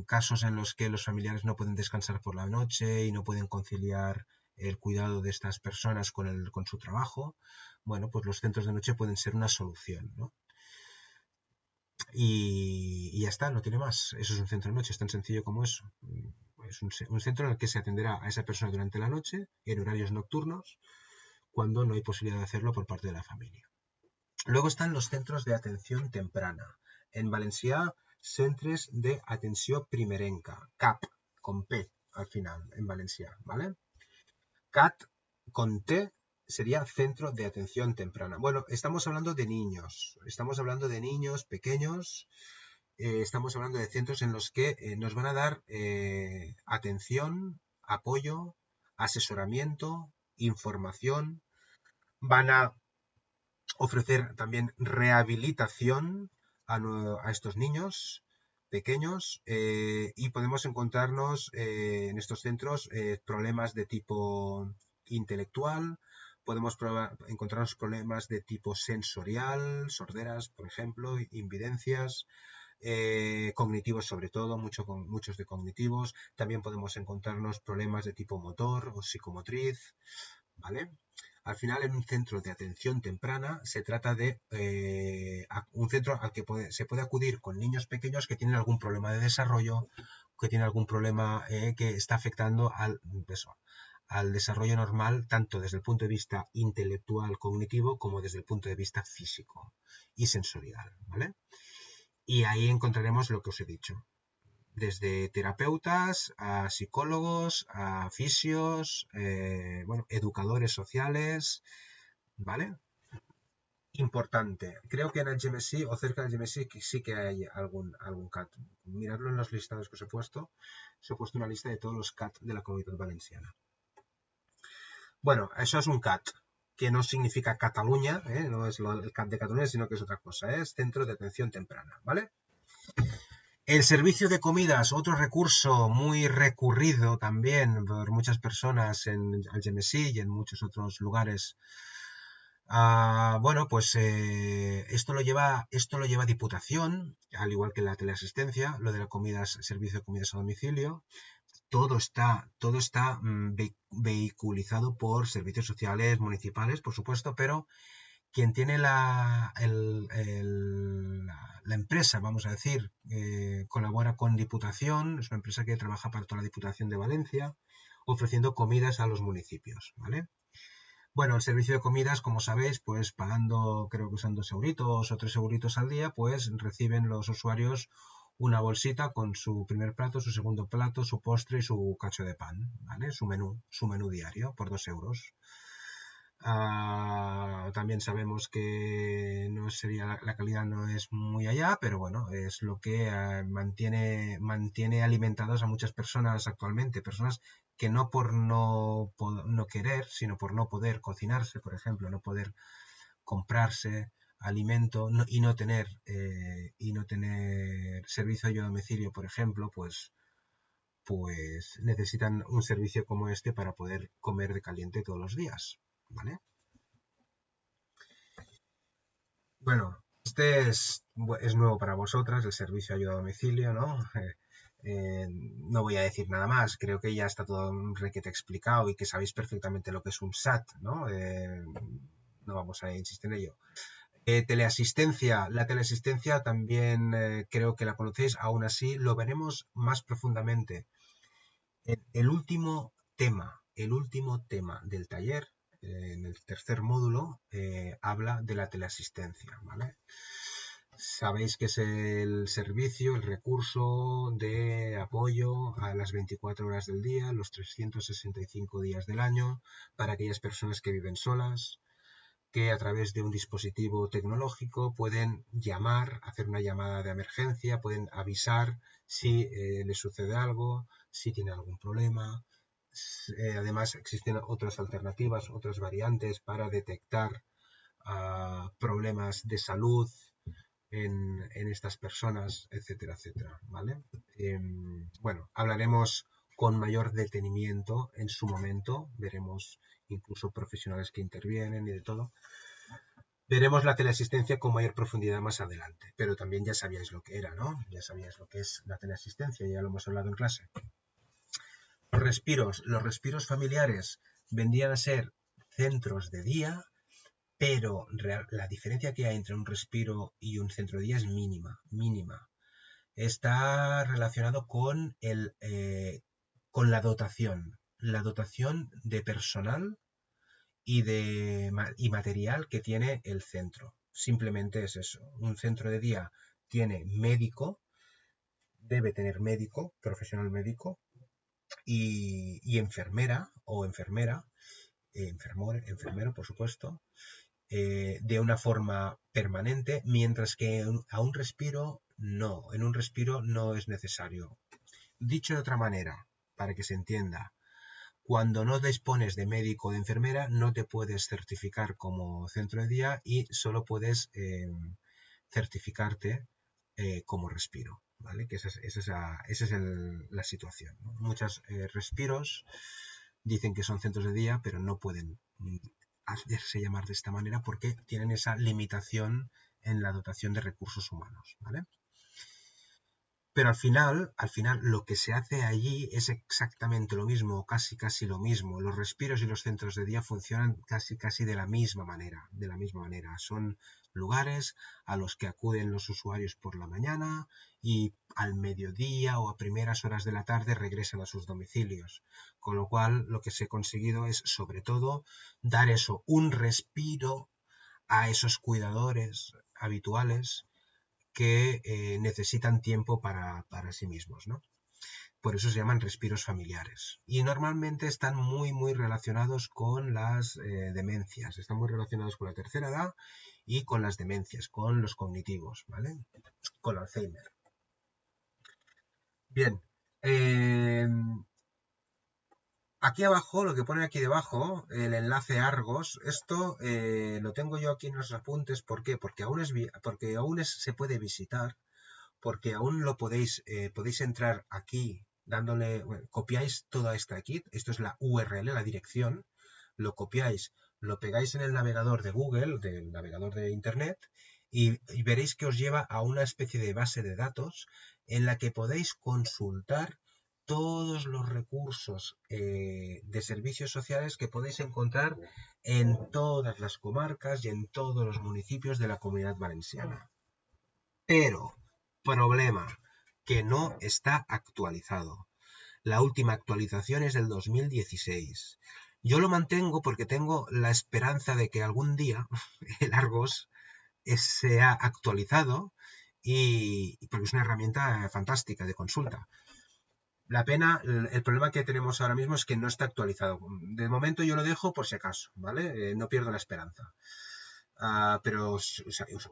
casos en los que los familiares no pueden descansar por la noche y no pueden conciliar el cuidado de estas personas con su trabajo. Bueno, pues los centros de noche pueden ser una solución, ¿no? Y ya está, no tiene más. Eso es un centro de noche, es tan sencillo como eso. Es un centro en el que se atenderá a esa persona durante la noche, en horarios nocturnos, cuando no hay posibilidad de hacerlo por parte de la familia. Luego están los centros de atención temprana. En valencià, centres de atenció primerenca, CAP, con P al final, en valencià, ¿vale? CAT con T sería centro de atención temprana. Bueno, estamos hablando de niños pequeños, estamos hablando de centros en los que nos van a dar atención, apoyo, asesoramiento, información, van a ofrecer también rehabilitación a estos niños pequeños y podemos encontrarnos en estos centros problemas de tipo intelectual, podemos encontrarnos problemas de tipo sensorial, sorderas, por ejemplo, invidencias, cognitivos sobre todo, muchos de cognitivos. También podemos encontrarnos problemas de tipo motor o psicomotriz, ¿vale? Al final, en un centro de atención temprana se trata de un centro al que se puede acudir con niños pequeños que tienen algún problema de desarrollo, que tienen algún problema que está afectando al desarrollo normal, tanto desde el punto de vista intelectual, cognitivo, como desde el punto de vista físico y sensorial, ¿vale? Y ahí encontraremos lo que os he dicho, desde terapeutas a psicólogos, a fisios, bueno, educadores sociales, ¿vale? Importante. Creo que en el GMSI o cerca del GMSI sí que hay algún CAT. Miradlo en los listados que os he puesto. Os he puesto una lista de todos los CAT de la Comunidad Valenciana. Bueno, eso es un CAT, que no significa Cataluña, no es el CAT de Cataluña, sino que es otra cosa, es Centro de Atención Temprana, ¿vale? El servicio de comidas, otro recurso muy recurrido también por muchas personas en Algemesí y en muchos otros lugares. Bueno, pues esto lo lleva Diputación, al igual que la teleasistencia, lo de la servicio de comidas a domicilio. Todo está vehiculizado por servicios sociales municipales, por supuesto, pero quien tiene la empresa, vamos a decir, colabora con Diputación, es una empresa que trabaja para toda la Diputación de Valencia, ofreciendo comidas a los municipios, ¿vale? Bueno, el servicio de comidas, como sabéis, pues pagando, creo que son 2 euritos o 3 euritos al día, pues reciben los usuarios una bolsita con su primer plato, su segundo plato, su postre y su cacho de pan, ¿vale? Su menú diario por 2 euros. También sabemos que no sería la calidad no es muy allá, pero bueno, es lo que mantiene alimentados a muchas personas actualmente, personas que no por no querer, sino por no poder cocinarse, por ejemplo, no poder comprarse alimento y no tener servicio a domicilio, por ejemplo, pues necesitan un servicio como este para poder comer de caliente todos los días, ¿vale? Bueno, es nuevo para vosotras, el servicio de ayuda a domicilio, ¿no? No voy a decir nada más, creo que ya está todo requete explicado y que sabéis perfectamente lo que es un SAT, ¿no? No vamos a insistir en ello. La teleasistencia también creo que la conocéis, aún así lo veremos más profundamente. El último tema del taller, en el tercer módulo, habla de la teleasistencia, ¿vale? Sabéis que es el servicio, el recurso de apoyo a las 24 horas del día, los 365 días del año, para aquellas personas que viven solas, que a través de un dispositivo tecnológico pueden llamar, hacer una llamada de emergencia, pueden avisar si les sucede algo, si tiene algún problema. Además existen otras alternativas, otras variantes para detectar problemas de salud en estas personas, etcétera, etcétera, ¿vale? Bueno, hablaremos con mayor detenimiento en su momento, veremos incluso profesionales que intervienen y de todo. Veremos la teleasistencia con mayor profundidad más adelante, pero también ya sabíais lo que era, ¿no? Ya sabíais lo que es la teleasistencia, ya lo hemos hablado en clase. Los respiros familiares vendrían a ser centros de día, pero la diferencia que hay entre un respiro y un centro de día es mínima, mínima. Está relacionado con la dotación de personal y material que tiene el centro. Simplemente es eso. Un centro de día tiene médico, debe tener médico, profesional médico, y enfermera o enfermera, enfermero, por supuesto, de una forma permanente, mientras que a un respiro no, en un respiro no es necesario. Dicho de otra manera, para que se entienda, cuando no dispones de médico o de enfermera, no te puedes certificar como centro de día y solo puedes certificarte como respiro, ¿vale? Que esa es la situación, ¿no? Muchos respiros dicen que son centros de día, pero no pueden hacerse llamar de esta manera porque tienen esa limitación en la dotación de recursos humanos, ¿vale? Pero al final lo que se hace allí es exactamente lo mismo, casi lo mismo. Los respiros y los centros de día funcionan casi de la misma manera, Son lugares a los que acuden los usuarios por la mañana y al mediodía o a primeras horas de la tarde regresan a sus domicilios. Con lo cual lo que se ha conseguido es sobre todo dar un respiro a esos cuidadores habituales que necesitan tiempo para sí mismos, ¿no? Por eso se llaman respiros familiares. Y normalmente están muy relacionados con las demencias. Están muy relacionados con la tercera edad y con las demencias, con los cognitivos, ¿vale? Con Alzheimer. Bien. Aquí abajo, lo que pone aquí debajo, el enlace Argos, esto lo tengo yo aquí en los apuntes. ¿Por qué? Porque se puede visitar, porque aún podéis entrar aquí copiáis toda esta aquí, esto es la URL, la dirección, lo copiáis, lo pegáis en el navegador de Google, del navegador de Internet, y veréis que os lleva a una especie de base de datos en la que podéis consultar todos los recursos de servicios sociales que podéis encontrar en todas las comarcas y en todos los municipios de la Comunidad Valenciana. Pero, problema, que no está actualizado. La última actualización es del 2016. Yo lo mantengo porque tengo la esperanza de que algún día el Argos sea actualizado porque es una herramienta fantástica de consulta. La pena, el problema que tenemos ahora mismo es que no está actualizado. De momento yo lo dejo por si acaso, ¿vale? No pierdo la esperanza. Pero os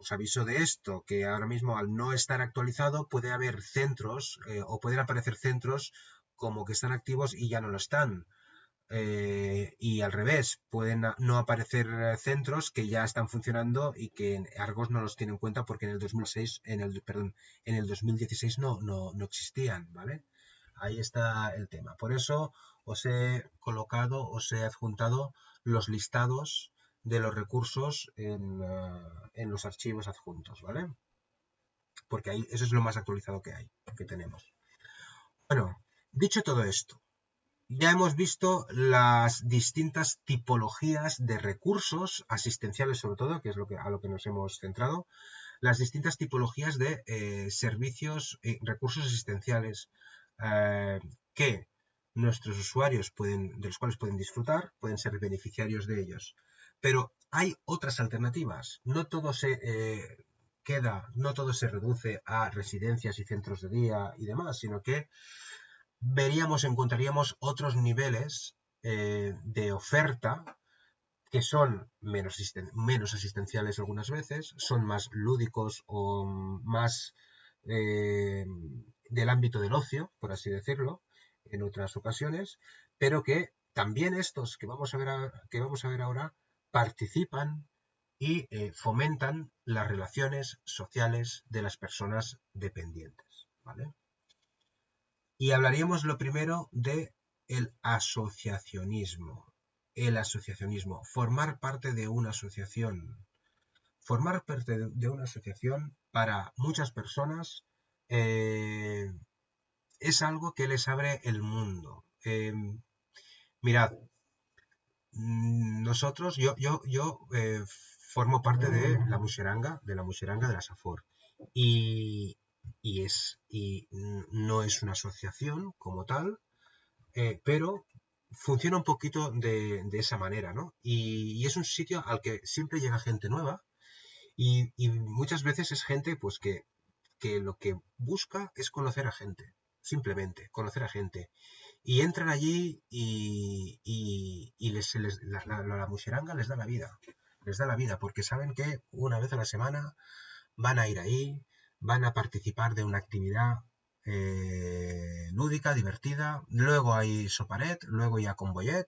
aviso de esto, que ahora mismo al no estar actualizado puede haber centros o pueden aparecer centros como que están activos y ya no lo están. Y al revés, pueden no aparecer centros que ya están funcionando y que Argos no los tiene en cuenta porque en el 2006, perdón, en el 2016 no existían, ¿vale? Ahí está el tema. Por eso os he colocado, os he adjuntado los listados de los recursos en los archivos adjuntos, ¿vale? Porque ahí eso es lo más actualizado que tenemos. Bueno, dicho todo esto, ya hemos visto las distintas tipologías de recursos asistenciales, sobre todo, que es a lo que nos hemos centrado, las distintas tipologías de servicios y recursos asistenciales eh, que nuestros usuarios de los cuales pueden disfrutar, pueden ser beneficiarios de ellos. Pero hay otras alternativas. No todo no todo se reduce a residencias y centros de día y demás, sino que encontraríamos otros niveles de oferta que son menos asistenciales algunas veces, son más lúdicos o más eh, del ámbito del ocio, por así decirlo, en otras ocasiones, pero que también estos que vamos a ver ahora participan y fomentan las relaciones sociales de las personas dependientes, ¿vale? Y hablaríamos lo primero de el asociacionismo. El asociacionismo, formar parte de una asociación. Formar parte de una asociación para muchas personas eh, es algo que les abre el mundo. Mirad, yo formo parte de la Muxeranga de la Safor. Y, no es una asociación como tal, pero funciona un poquito de esa manera, ¿no? Y es un sitio al que siempre llega gente nueva y muchas veces es gente pues que lo que busca es conocer a gente, simplemente conocer a gente. Y entran allí y la muxeranga les da la vida porque saben que una vez a la semana van a ir ahí, van a participar de una actividad lúdica, divertida, luego hay soparet, luego ya convoyet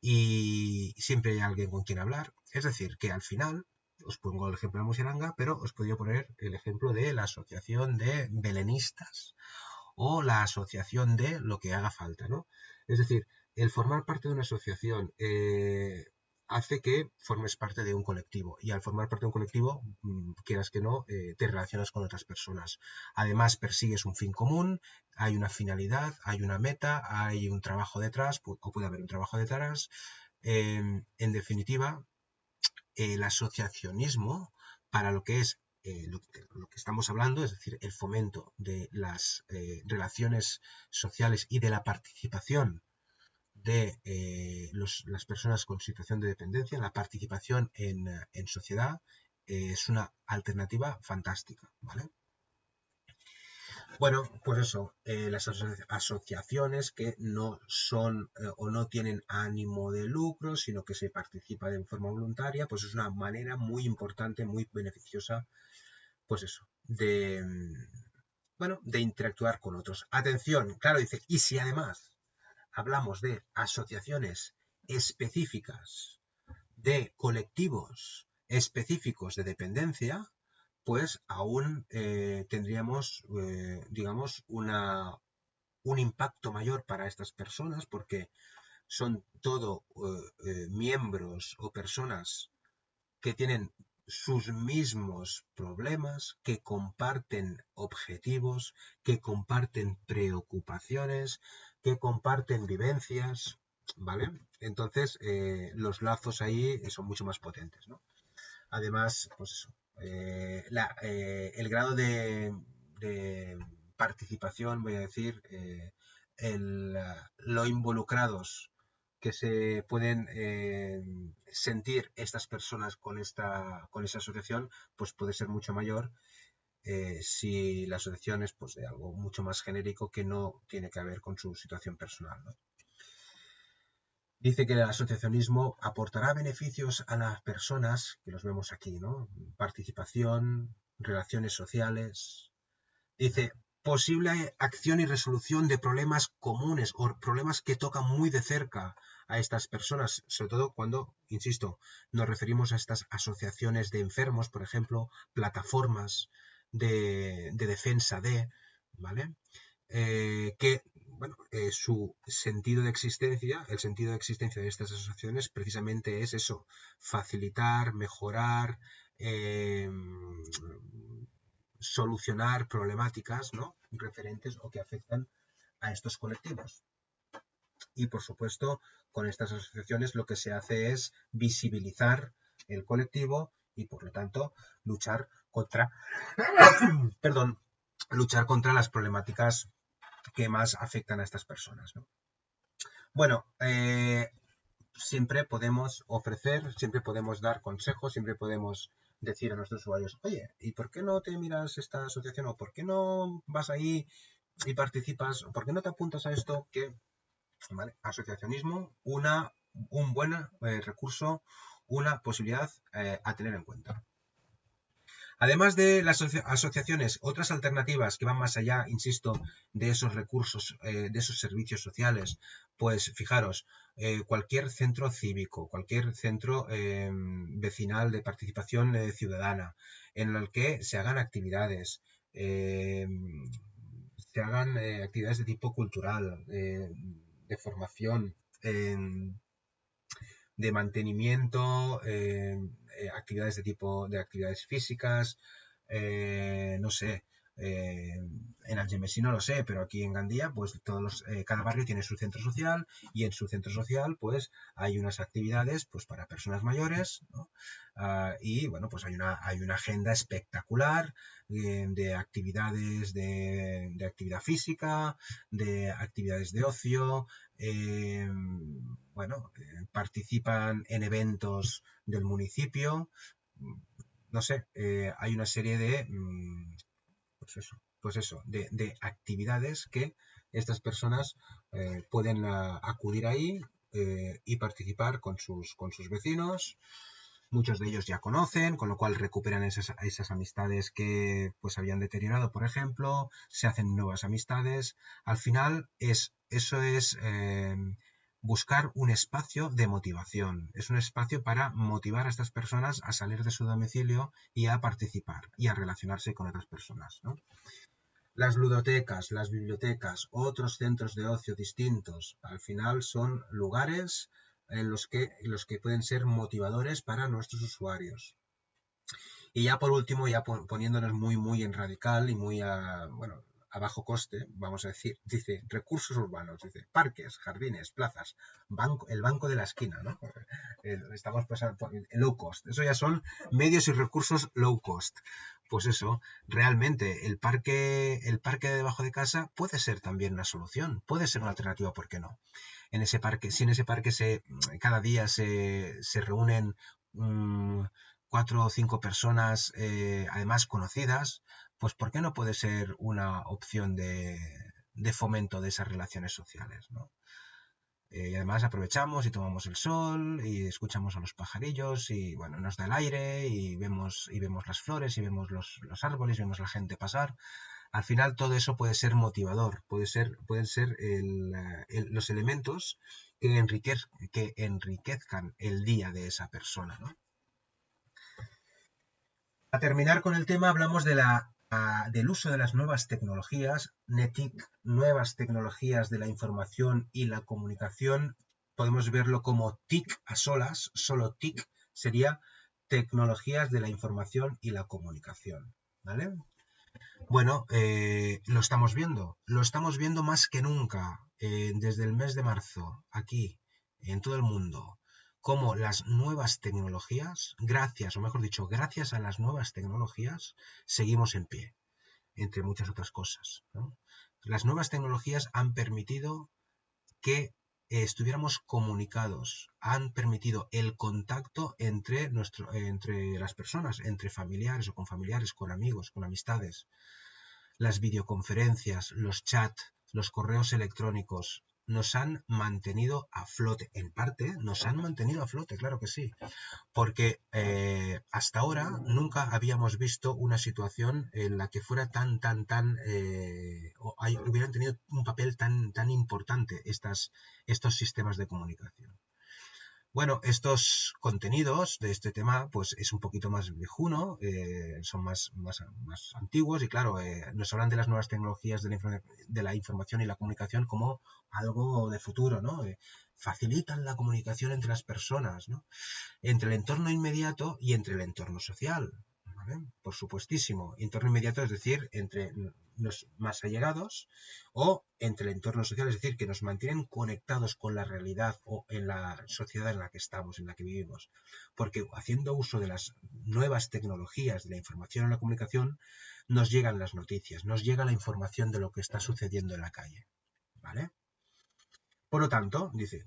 y siempre hay alguien con quien hablar. Es decir, que al final, os pongo el ejemplo de Musiranga, pero os podría poner el ejemplo de la asociación de belenistas o la asociación de lo que haga falta, ¿no? Es decir, el formar parte de una asociación hace que formes parte de un colectivo y al formar parte de un colectivo, quieras que no, te relacionas con otras personas. Además, persigues un fin común, hay una finalidad, hay una meta, hay un trabajo detrás o puede haber un trabajo detrás. En definitiva, el asociacionismo para lo que es lo que estamos hablando, es decir, el fomento de las relaciones sociales y de la participación de las personas con situación de dependencia, la participación en sociedad, es una alternativa fantástica, ¿vale? Bueno, pues eso, las asociaciones que no son o no tienen ánimo de lucro, sino que se participa de forma voluntaria, pues es una manera muy importante, muy beneficiosa, pues eso, bueno, de interactuar con otros. Atención, claro, dice, y si además hablamos de asociaciones específicas, de colectivos específicos de dependencia, pues aún tendríamos, digamos, un impacto mayor para estas personas porque son todo miembros o personas que tienen sus mismos problemas, que comparten objetivos, que comparten preocupaciones, que comparten vivencias, ¿vale? Entonces, los lazos ahí son mucho más potentes, ¿no? Además, pues eso, el grado de participación, voy a decir, lo involucrados que se pueden sentir estas personas con esa asociación, pues puede ser mucho mayor si la asociación es pues, de algo mucho más genérico que no tiene que ver con su situación personal, ¿no? Dice que el asociacionismo aportará beneficios a las personas, que los vemos aquí, ¿no? Participación, relaciones sociales. Dice, posible acción y resolución de problemas comunes o problemas que tocan muy de cerca a estas personas, sobre todo cuando, insisto, nos referimos a estas asociaciones de enfermos, por ejemplo, plataformas de defensa de, ¿vale? Que, bueno, su sentido de existencia, el sentido de existencia de estas asociaciones precisamente es eso, facilitar, mejorar, solucionar problemáticas, ¿no? Referentes o que afectan a estos colectivos. Y por supuesto, con estas asociaciones lo que se hace es visibilizar el colectivo y por lo tanto luchar contra, perdón, luchar contra las problemáticas que más afectan a estas personas, ¿no? Bueno, siempre podemos ofrecer, siempre podemos dar consejos, siempre podemos decir a nuestros usuarios, oye, ¿y por qué no te miras esta asociación? ¿O por qué no vas ahí y participas? ¿O por qué no te apuntas a esto? Que, ¿vale? Asociacionismo, un buen recurso, una posibilidad a tener en cuenta. Además de las asociaciones, otras alternativas que van más allá, insisto, de esos recursos, de esos servicios sociales, pues fijaros, cualquier centro cívico, cualquier centro vecinal de participación ciudadana, en el que se hagan actividades, actividades de tipo cultural, de formación, de mantenimiento, actividades de tipo de actividades físicas, no sé, en Algemesí no lo sé, pero aquí en Gandía, pues cada barrio tiene su centro social y en su centro social, pues hay unas actividades, pues para personas mayores, ¿no? Y bueno, pues hay una agenda espectacular de actividades de actividad física, de actividades de ocio, bueno, participan en eventos del municipio, no sé, hay una serie de, pues eso, de actividades que estas personas pueden acudir ahí y participar con sus vecinos. Muchos de ellos ya conocen, con lo cual recuperan esas amistades que pues habían deteriorado, por ejemplo, se hacen nuevas amistades. Al final eso es buscar un espacio de motivación. Es un espacio para motivar a estas personas a salir de su domicilio y a participar y a relacionarse con otras personas, ¿no? Las ludotecas, las bibliotecas, otros centros de ocio distintos, al final son lugares en los que pueden ser motivadores para nuestros usuarios. Y ya por último, ya poniéndonos muy en radical y muy bueno, a bajo coste, vamos a decir, dice recursos urbanos, dice parques, jardines, plazas, el banco de la esquina, ¿no? Estamos pasando por low cost. Eso ya son medios y recursos low cost. Pues eso, realmente el parque de debajo de casa puede ser también una solución, puede ser una alternativa, ¿por qué no? En ese parque, si en ese parque cada día se reúnen 4 o 5 personas, además conocidas, pues ¿por qué no puede ser una opción de fomento de esas relaciones sociales, ¿no? Y además aprovechamos y tomamos el sol y escuchamos a los pajarillos y bueno, nos da el aire y vemos las flores y vemos los árboles y vemos la gente pasar. Al final todo eso puede ser motivador, pueden ser los elementos que enriquezcan el día de esa persona, ¿no? A terminar con el tema, hablamos del uso de las nuevas tecnologías, NETIC, nuevas tecnologías de la información y la comunicación. Podemos verlo como TIC a solas, solo TIC sería tecnologías de la información y la comunicación, ¿vale? Bueno, lo estamos viendo más que nunca, desde el mes de marzo, aquí, en todo el mundo, como las nuevas tecnologías, gracias a las nuevas tecnologías, seguimos en pie, entre muchas otras cosas, ¿no? Las nuevas tecnologías han permitido que estuviéramos comunicados, han permitido el contacto entre las personas, entre familiares o con familiares, con amigos, con amistades. Las videoconferencias, los chats, los correos electrónicos nos han mantenido a flote. En parte, nos han mantenido a flote, claro que sí. Porque hasta ahora nunca habíamos visto una situación en la que fuera hubieran tenido un papel tan importante estos sistemas de comunicación. Bueno, estos contenidos de este tema pues es un poquito más viejuno, son más antiguos y claro, nos hablan de las nuevas tecnologías de la información y la comunicación como algo de futuro, ¿no? Facilitan la comunicación entre las personas, ¿no? Entre el entorno inmediato y entre el entorno social, ¿vale? Por supuestísimo. Entorno inmediato es decir, entre los más allegados o entre el entorno social, es decir, que nos mantienen conectados con la realidad o en la sociedad en la que estamos, en la que vivimos. Porque haciendo uso de las nuevas tecnologías de la información y la comunicación, nos llegan las noticias, nos llega la información de lo que está sucediendo en la calle, ¿vale? Por lo tanto, dice,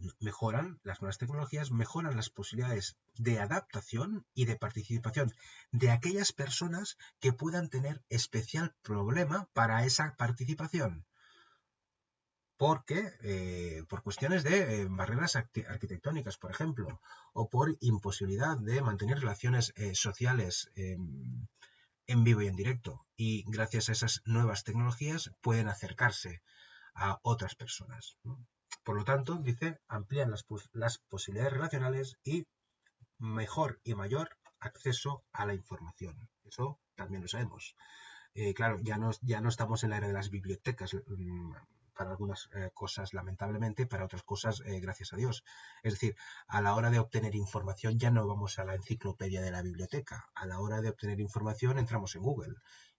las nuevas tecnologías mejoran las posibilidades de adaptación y de participación de aquellas personas que puedan tener especial problema para esa participación. Porque, por cuestiones de barreras arquitectónicas, por ejemplo, o por imposibilidad de mantener relaciones sociales en vivo y en directo. Y gracias a esas nuevas tecnologías pueden acercarse a otras personas, ¿no? Por lo tanto, dice, amplían las posibilidades relacionales y mejor y mayor acceso a la información. Eso también lo sabemos. Claro, ya no estamos en la era de las bibliotecas para algunas cosas, lamentablemente, para otras cosas, gracias a Dios. Es decir, a la hora de obtener información ya no vamos a la enciclopedia de la biblioteca. A la hora de obtener información entramos en Google.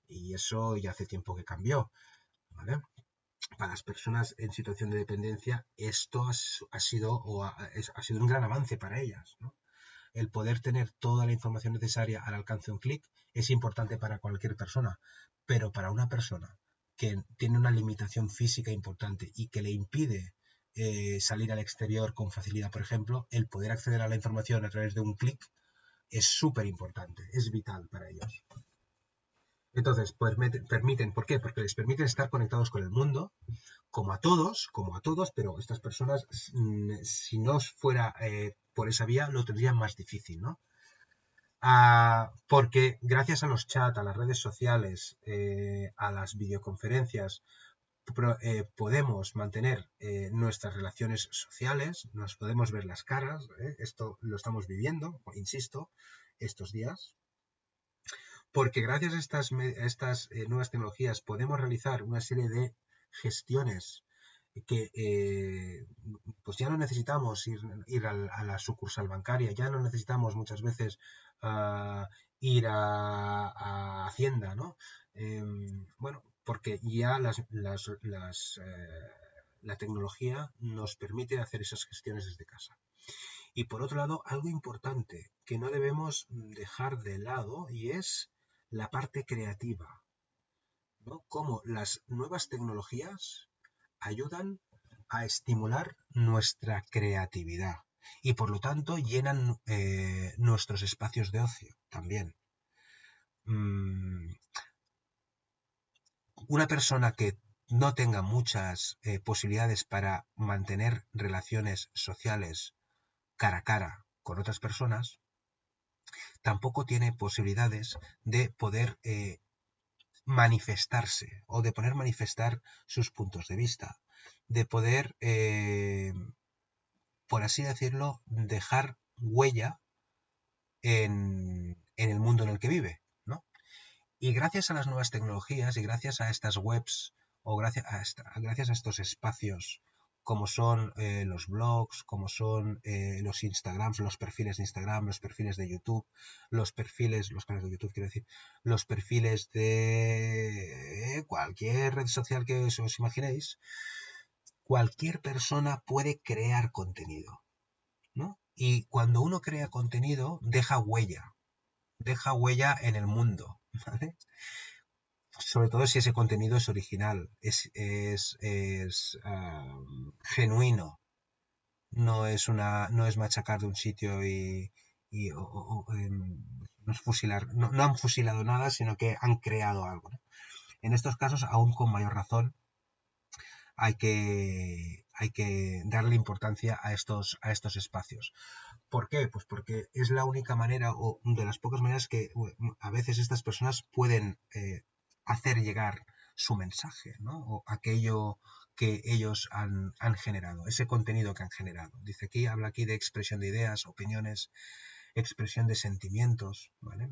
Y eso ya hace tiempo que cambió, ¿vale? Para las personas en situación de dependencia, esto ha sido un gran avance para ellas, ¿no? El poder tener toda la información necesaria al alcance de un clic es importante para cualquier persona, pero para una persona que tiene una limitación física importante y que le impide salir al exterior con facilidad, por ejemplo, el poder acceder a la información a través de un clic es súper importante, es vital para ellos. Entonces, pues permiten, ¿por qué? Porque les permiten estar conectados con el mundo, como a todos, pero estas personas, si no fuera por esa vía, lo tendrían más difícil, ¿no? Porque gracias a los chats, a las redes sociales, a las videoconferencias, podemos mantener nuestras relaciones sociales, nos podemos ver las caras, esto lo estamos viviendo, insisto, estos días. Porque gracias a estas nuevas tecnologías podemos realizar una serie de gestiones que pues ya no necesitamos ir a la sucursal bancaria, ya no necesitamos muchas veces ir a Hacienda, ¿no? Bueno, porque ya la tecnología nos permite hacer esas gestiones desde casa. Y por otro lado, algo importante que no debemos dejar de lado y es la parte creativa, ¿no? Cómo las nuevas tecnologías ayudan a estimular nuestra creatividad y por lo tanto llenan nuestros espacios de ocio también. Una persona que no tenga muchas posibilidades para mantener relaciones sociales cara a cara con otras personas, tampoco tiene posibilidades de poder manifestarse o de poder manifestar sus puntos de vista, de poder, por así decirlo, dejar huella en el mundo en el que vive, ¿no? Y gracias a las nuevas tecnologías y gracias a estas webs o gracias a estos espacios como son los blogs, como son los Instagrams, los perfiles de Instagram, los perfiles de YouTube, los canales de YouTube, quiero decir, los perfiles de cualquier red social que os imaginéis, cualquier persona puede crear contenido, ¿no? Y cuando uno crea contenido, deja huella en el mundo, ¿vale? Sobre todo si ese contenido es original, es genuino, no es machacar de un sitio no es fusilar, no han fusilado nada, sino que han creado algo, ¿no? En estos casos, aún con mayor razón, hay que darle importancia a estos espacios. ¿Por qué? Pues porque es la única manera o de las pocas maneras que a veces estas personas pueden hacer llegar su mensaje, ¿no? O aquello que ellos han generado, ese contenido que han generado. Dice aquí, habla aquí de expresión de ideas, opiniones, expresión de sentimientos, ¿vale?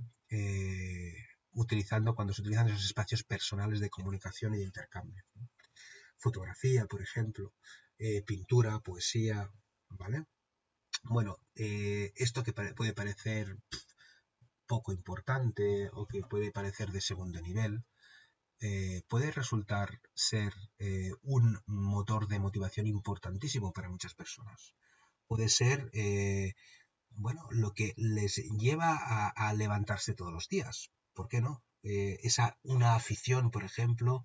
Cuando se utilizan esos espacios personales de comunicación y de intercambio, ¿no? Fotografía, por ejemplo, pintura, poesía, ¿vale? Bueno, esto que puede parecer poco importante o que puede parecer de segundo nivel, puede resultar ser un motor de motivación importantísimo para muchas personas. Puede ser, lo que les lleva a levantarse todos los días. ¿Por qué no? Una afición, por ejemplo,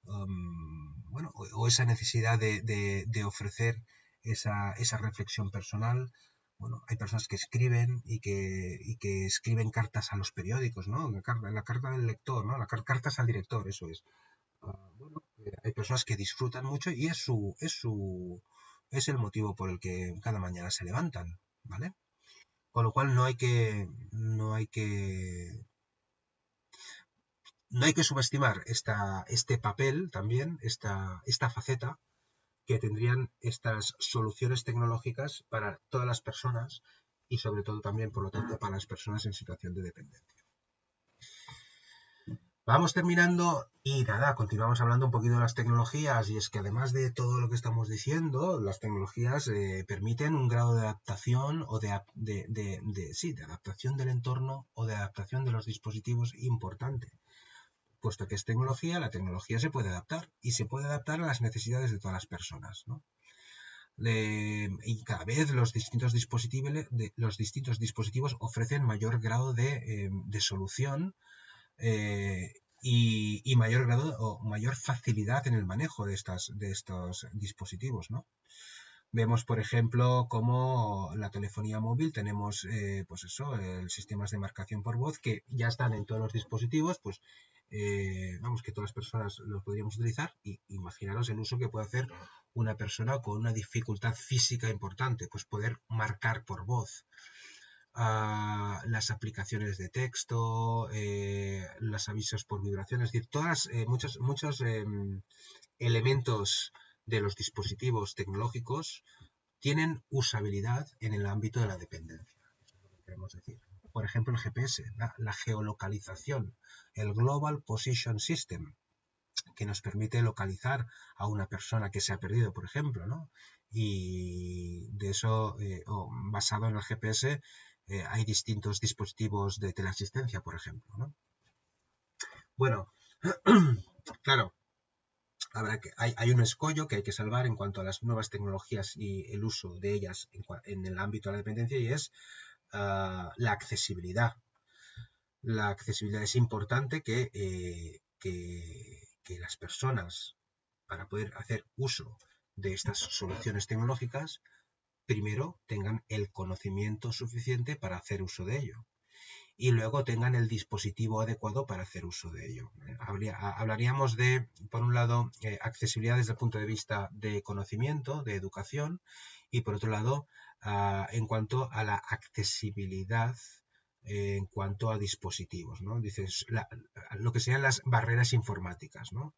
o esa necesidad de ofrecer esa reflexión personal. Bueno, hay personas que escriben y que escriben cartas a los periódicos, ¿no? La carta del lector, ¿no? Cartas al director, eso es. Hay personas que disfrutan mucho y es el motivo por el que cada mañana se levantan, ¿vale? Con lo cual no hay que subestimar este papel también, esta faceta que tendrían estas soluciones tecnológicas para todas las personas y sobre todo también, por lo tanto, para las personas en situación de dependencia. Vamos terminando y nada, continuamos hablando un poquito de las tecnologías y es que además de todo lo que estamos diciendo, las tecnologías permiten un grado de adaptación o de adaptación del entorno o de adaptación de los dispositivos importante. Puesto que es tecnología, la tecnología se puede adaptar y se puede adaptar a las necesidades de todas las personas, ¿no? Y cada vez los distintos dispositivos ofrecen mayor grado de solución y mayor grado o mayor facilidad en el manejo de estos dispositivos, ¿no? Vemos, por ejemplo, cómo la telefonía móvil tenemos, sistemas de marcación por voz que ya están en todos los dispositivos, pues que todas las personas lo podríamos utilizar y imaginaros el uso que puede hacer una persona con una dificultad física importante, pues poder marcar por voz. Las aplicaciones de texto, los avisos por vibraciones, es decir, muchos elementos de los dispositivos tecnológicos tienen usabilidad en el ámbito de la dependencia. Eso es lo que queremos decir. Por ejemplo, el GPS, la geolocalización, el Global Position System, que nos permite localizar a una persona que se ha perdido, por ejemplo, ¿no? Y de eso, basado en el GPS, hay distintos dispositivos de teleasistencia, por ejemplo, ¿no? Bueno, claro, hay un escollo que hay que salvar en cuanto a las nuevas tecnologías y el uso de ellas en el ámbito de la dependencia y es la accesibilidad. La accesibilidad es importante que las personas, para poder hacer uso de estas soluciones tecnológicas, primero tengan el conocimiento suficiente para hacer uso de ello y luego tengan el dispositivo adecuado para hacer uso de ello. Hablaríamos de, por un lado, accesibilidad desde el punto de vista de conocimiento, de educación, y por otro lado, en cuanto a la accesibilidad en cuanto a dispositivos, ¿no? Dices, lo que sean las barreras informáticas, ¿no?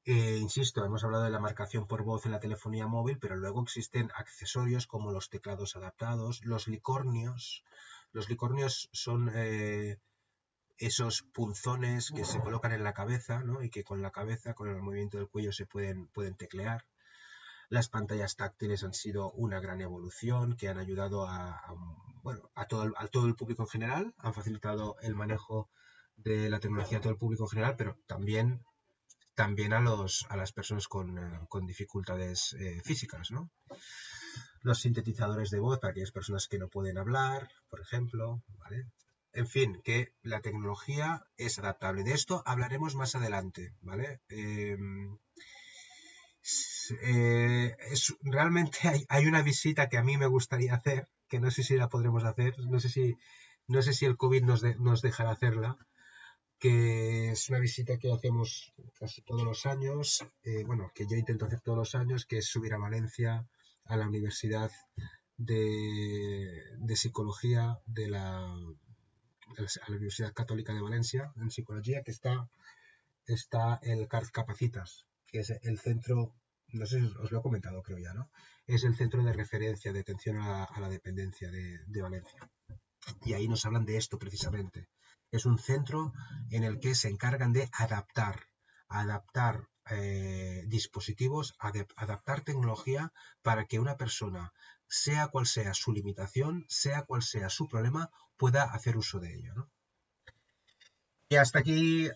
Insisto, hemos hablado de la marcación por voz en la telefonía móvil, pero luego existen accesorios como los teclados adaptados, los licornios. Los licornios son esos punzones que se colocan en la cabeza, ¿no? Y que con la cabeza, con el movimiento del cuello, se pueden teclear. Las pantallas táctiles han sido una gran evolución que han ayudado a todo el público en general, han facilitado el manejo de la tecnología a todo el público en general, pero también a las personas con dificultades físicas, ¿no? Los sintetizadores de voz para aquellas personas que no pueden hablar, por ejemplo, ¿vale? En fin, que la tecnología es adaptable. De esto hablaremos más adelante, ¿vale? Realmente hay una visita que a mí me gustaría hacer, que no sé si la podremos hacer, no sé si el COVID nos dejará hacerla, que es una visita que hacemos casi todos los años, bueno, que yo intento hacer todos los años, que es subir a Valencia, a la Universidad de Psicología a la Universidad Católica de Valencia, en Psicología, que está el CARZ Capacitas, que es el centro, no sé si os lo he comentado, creo ya, ¿no? Es el centro de referencia de atención a la dependencia de Valencia. Y ahí nos hablan de esto precisamente. Es un centro en el que se encargan de adaptar dispositivos, adaptar tecnología para que una persona, sea cual sea su limitación, sea cual sea su problema, pueda hacer uso de ello, ¿no? Y hasta aquí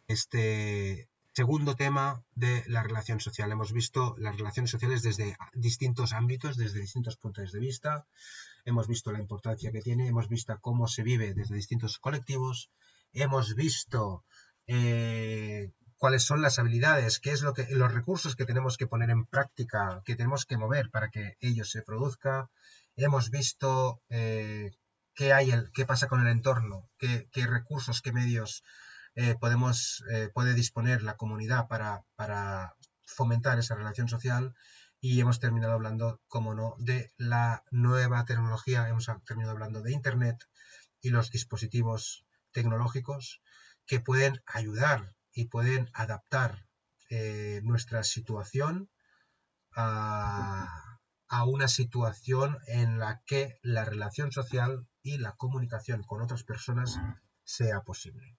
este segundo tema de la relación social. Hemos visto las relaciones sociales desde distintos ámbitos, desde distintos puntos de vista. Hemos visto la importancia que tiene, hemos visto cómo se vive desde distintos colectivos, hemos visto cuáles son las habilidades, qué es los recursos que tenemos que poner en práctica, que tenemos que mover para que ello se produzca. Hemos visto qué pasa con el entorno, qué recursos, qué medios puede disponer la comunidad para fomentar esa relación social. Y hemos terminado hablando, como no, de la nueva tecnología, hemos terminado hablando de Internet y los dispositivos tecnológicos que pueden ayudar y pueden adaptar nuestra situación a una situación en la que la relación social y la comunicación con otras personas sea posible.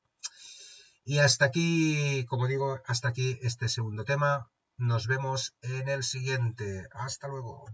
Y hasta aquí, como digo, hasta aquí este segundo tema. Nos vemos en el siguiente. Hasta luego.